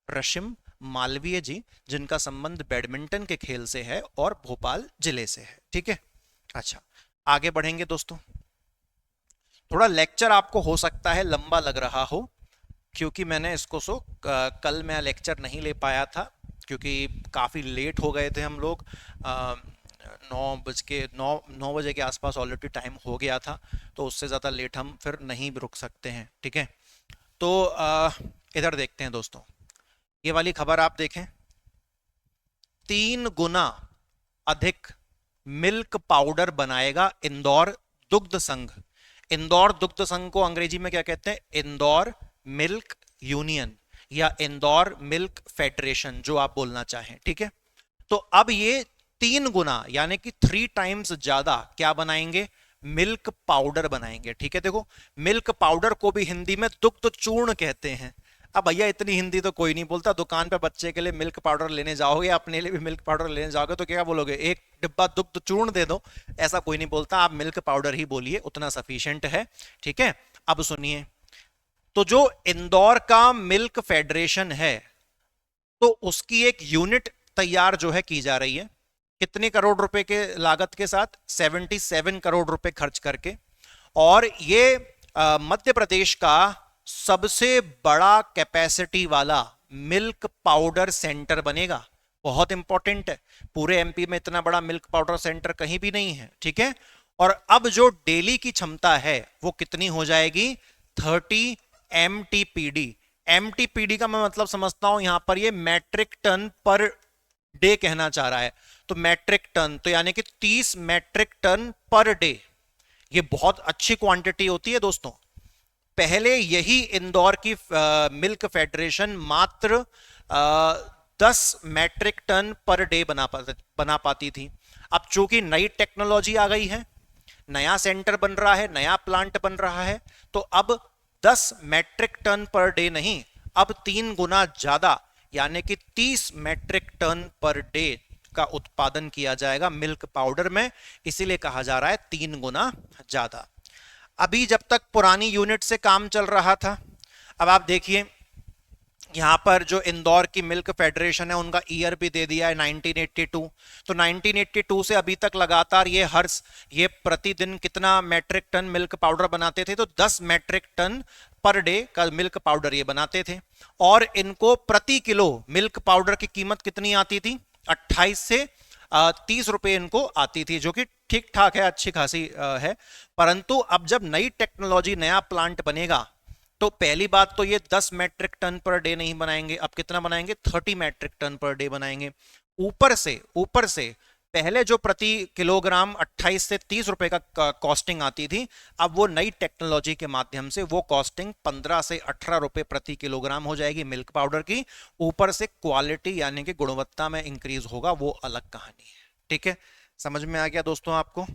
रशिम मालवीय जी, जिनका संबंध बैडमिंटन के खेल से है और भोपाल जिले से है। ठीक है, अच्छा आगे बढ़ेंगे दोस्तों। थोड़ा लेक्चर आपको हो सकता है लंबा लग रहा हो, क्योंकि मैंने इसको कल मैं लेक्चर नहीं ले पाया था, क्योंकि काफ़ी लेट हो गए थे हम लोग। 9 बजे के आसपास ऑलरेडी टाइम हो गया था, तो उससे ज़्यादा लेट हम फिर नहीं रुक सकते हैं। ठीक है, तो इधर देखते हैं दोस्तों, ये वाली खबर आप देखें, 3 गुना अधिक मिल्क पाउडर बनाएगा इंदौर दुग्ध संघ। इंदौर दुग्ध संघ को अंग्रेजी में क्या कहते हैं? इंदौर मिल्क यूनियन या इंदौर मिल्क फेडरेशन, जो आप बोलना चाहें। ठीक है, तो अब ये 3 गुना यानी कि 3 टाइम्स ज्यादा क्या बनाएंगे? मिल्क पाउडर बनाएंगे। ठीक है, देखो, मिल्क पाउडर को भी हिंदी में दुग्ध चूर्ण कहते हैं। अब भैया इतनी हिंदी तो कोई नहीं बोलता। दुकान पे बच्चे के लिए मिल्क पाउडर लेने जाओगे, अपने लिए भी मिल्क पाउडर लेने जाओगे, तो क्या बोलोगे? एक डिब्बा दुग्ध चूर्ण दे दो। ऐसा कोई नहीं बोलता, आप मिल्क पाउडर ही बोलिए, उतना सफिशिएंट है। ठीक है, अब सुनिए, तो जो इंदौर का मिल्क फेडरेशन है, तो उसकी एक यूनिट तैयार जो है की जा रही है। कितने करोड़ रुपए के लागत के साथ? 77 करोड़ रुपए खर्च करके। और ये मध्य प्रदेश का सबसे बड़ा कैपेसिटी वाला मिल्क पाउडर सेंटर बनेगा। बहुत इंपॉर्टेंट है, पूरे एमपी में इतना बड़ा मिल्क पाउडर सेंटर कहीं भी नहीं है। ठीक है, और अब जो डेली की क्षमता है वो कितनी हो जाएगी? 30 MTPD। MTPD का मैं मतलब समझता हूं यहां पर ये मैट्रिक टन पर डे कहना चाह रहा है। तो मैट्रिक टन तो यानी कि 30 मैट्रिक टन पर डे, ये बहुत अच्छी क्वांटिटी होती है दोस्तों। पहले यही इंदौर की मिल्क फेडरेशन मात्र 10 मैट्रिक टन पर डे बना पाती थी। अब चूंकि नई टेक्नोलॉजी आ गई है, नया सेंटर बन रहा है, नया प्लांट बन रहा है, तो अब 10 मैट्रिक टन पर डे नहीं, अब 3 गुना ज्यादा यानी कि 30 मैट्रिक टन पर डे का उत्पादन किया जाएगा मिल्क पाउडर में। इसीलिए कहा जा रहा है 3 गुना ज्यादा। अभी जब तक पुरानी यूनिट से काम चल रहा था, अब आप देखिए यहां पर जो इंदौर की मिल्क फेडरेशन है उनका ईयर भी दे दिया है 1982। तो 1982 से अभी तक लगातार ये प्रतिदिन कितना मैट्रिक टन मिल्क पाउडर बनाते थे? तो 10 मैट्रिक टन पर डे का मिल्क पाउडर ये बनाते थे। और इनको प्रति किलो मिल्क पाउडर की कीमत कितनी आती थी? 28 से 30 रुपए इनको आती थी, जो कि ठीक ठाक है, अच्छी खासी है। परंतु अब जब नई टेक्नोलॉजी, नया प्लांट बनेगा, तो पहली बात तो ये 10 मैट्रिक टन पर डे नहीं बनाएंगे, अब कितना बनाएंगे, 30 मैट्रिक टन पर डे बनाएंगे। ऊपर से पहले जो प्रति किलोग्राम 28 से 30 रुपए का कॉस्टिंग आती थी, अब वो नई टेक्नोलॉजी के माध्यम से वो कॉस्टिंग 15 से 18 रुपए प्रति किलोग्राम हो जाएगी मिल्क पाउडर की। ऊपर से क्वालिटी यानी कि गुणवत्ता में इंक्रीज होगा, वो अलग कहानी है। ठीक है, समझ में आ गया दोस्तों आपको?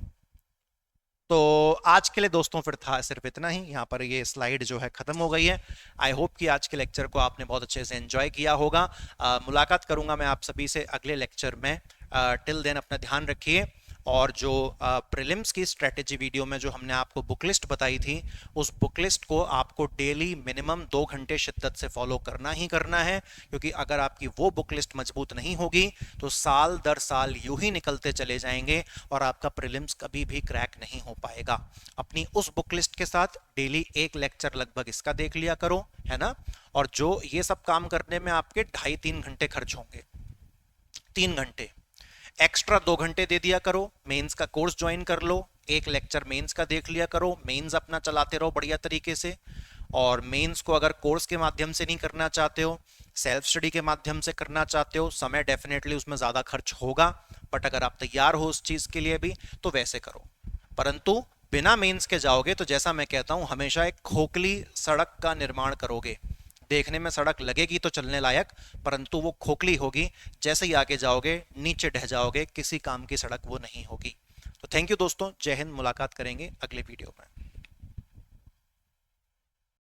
तो आज के लिए दोस्तों फिर था सिर्फ इतना ही, यहाँ पर ये स्लाइड जो है खत्म हो गई है। आई होप कि आज के लेक्चर को आपने बहुत अच्छे से एंजॉय किया होगा। मुलाकात करूंगा मैं आप सभी से अगले लेक्चर में। टिल देन अपना ध्यान रखिए। और जो प्रीलिम्स की स्ट्रेटेजी वीडियो में जो हमने आपको बुक लिस्ट बताई थी, उस बुक लिस्ट को आपको डेली मिनिमम 2 घंटे शिद्दत से फॉलो करना ही करना है, क्योंकि अगर आपकी वो बुक लिस्ट मजबूत नहीं होगी तो साल दर साल यूं ही निकलते चले जाएंगे और आपका प्रीलिम्स कभी भी क्रैक नहीं हो पाएगा। अपनी उस बुक लिस्ट के साथ डेली एक लेक्चर लगभग इसका देख लिया करो, है ना। और जो ये सब काम करने में आपके 2.5-3 घंटे खर्च होंगे, 3 घंटे एक्स्ट्रा 2 घंटे दे दिया करो, मेंस का कोर्स ज्वाइन कर लो, एक लेक्चर मेंस का देख लिया करो, मेंस अपना चलाते रहो बढ़िया तरीके से। और मेंस को अगर कोर्स के माध्यम से नहीं करना चाहते हो, सेल्फ स्टडी के माध्यम से करना चाहते हो, समय डेफिनेटली उसमें ज़्यादा खर्च होगा, बट अगर आप तैयार हो उस चीज़ के लिए भी तो वैसे करो। परंतु बिना मेंस के जाओगे तो जैसा मैं कहता हूं, हमेशा एक खोखली सड़क का निर्माण करोगे। देखने में सड़क लगेगी तो चलने लायक, परंतु वो खोखली होगी, जैसे ही आगे जाओगे नीचे ढह जाओगे, किसी काम की सड़क वो नहीं होगी। तो थैंक यू दोस्तों, जय हिंद, मुलाकात करेंगे अगले वीडियो में।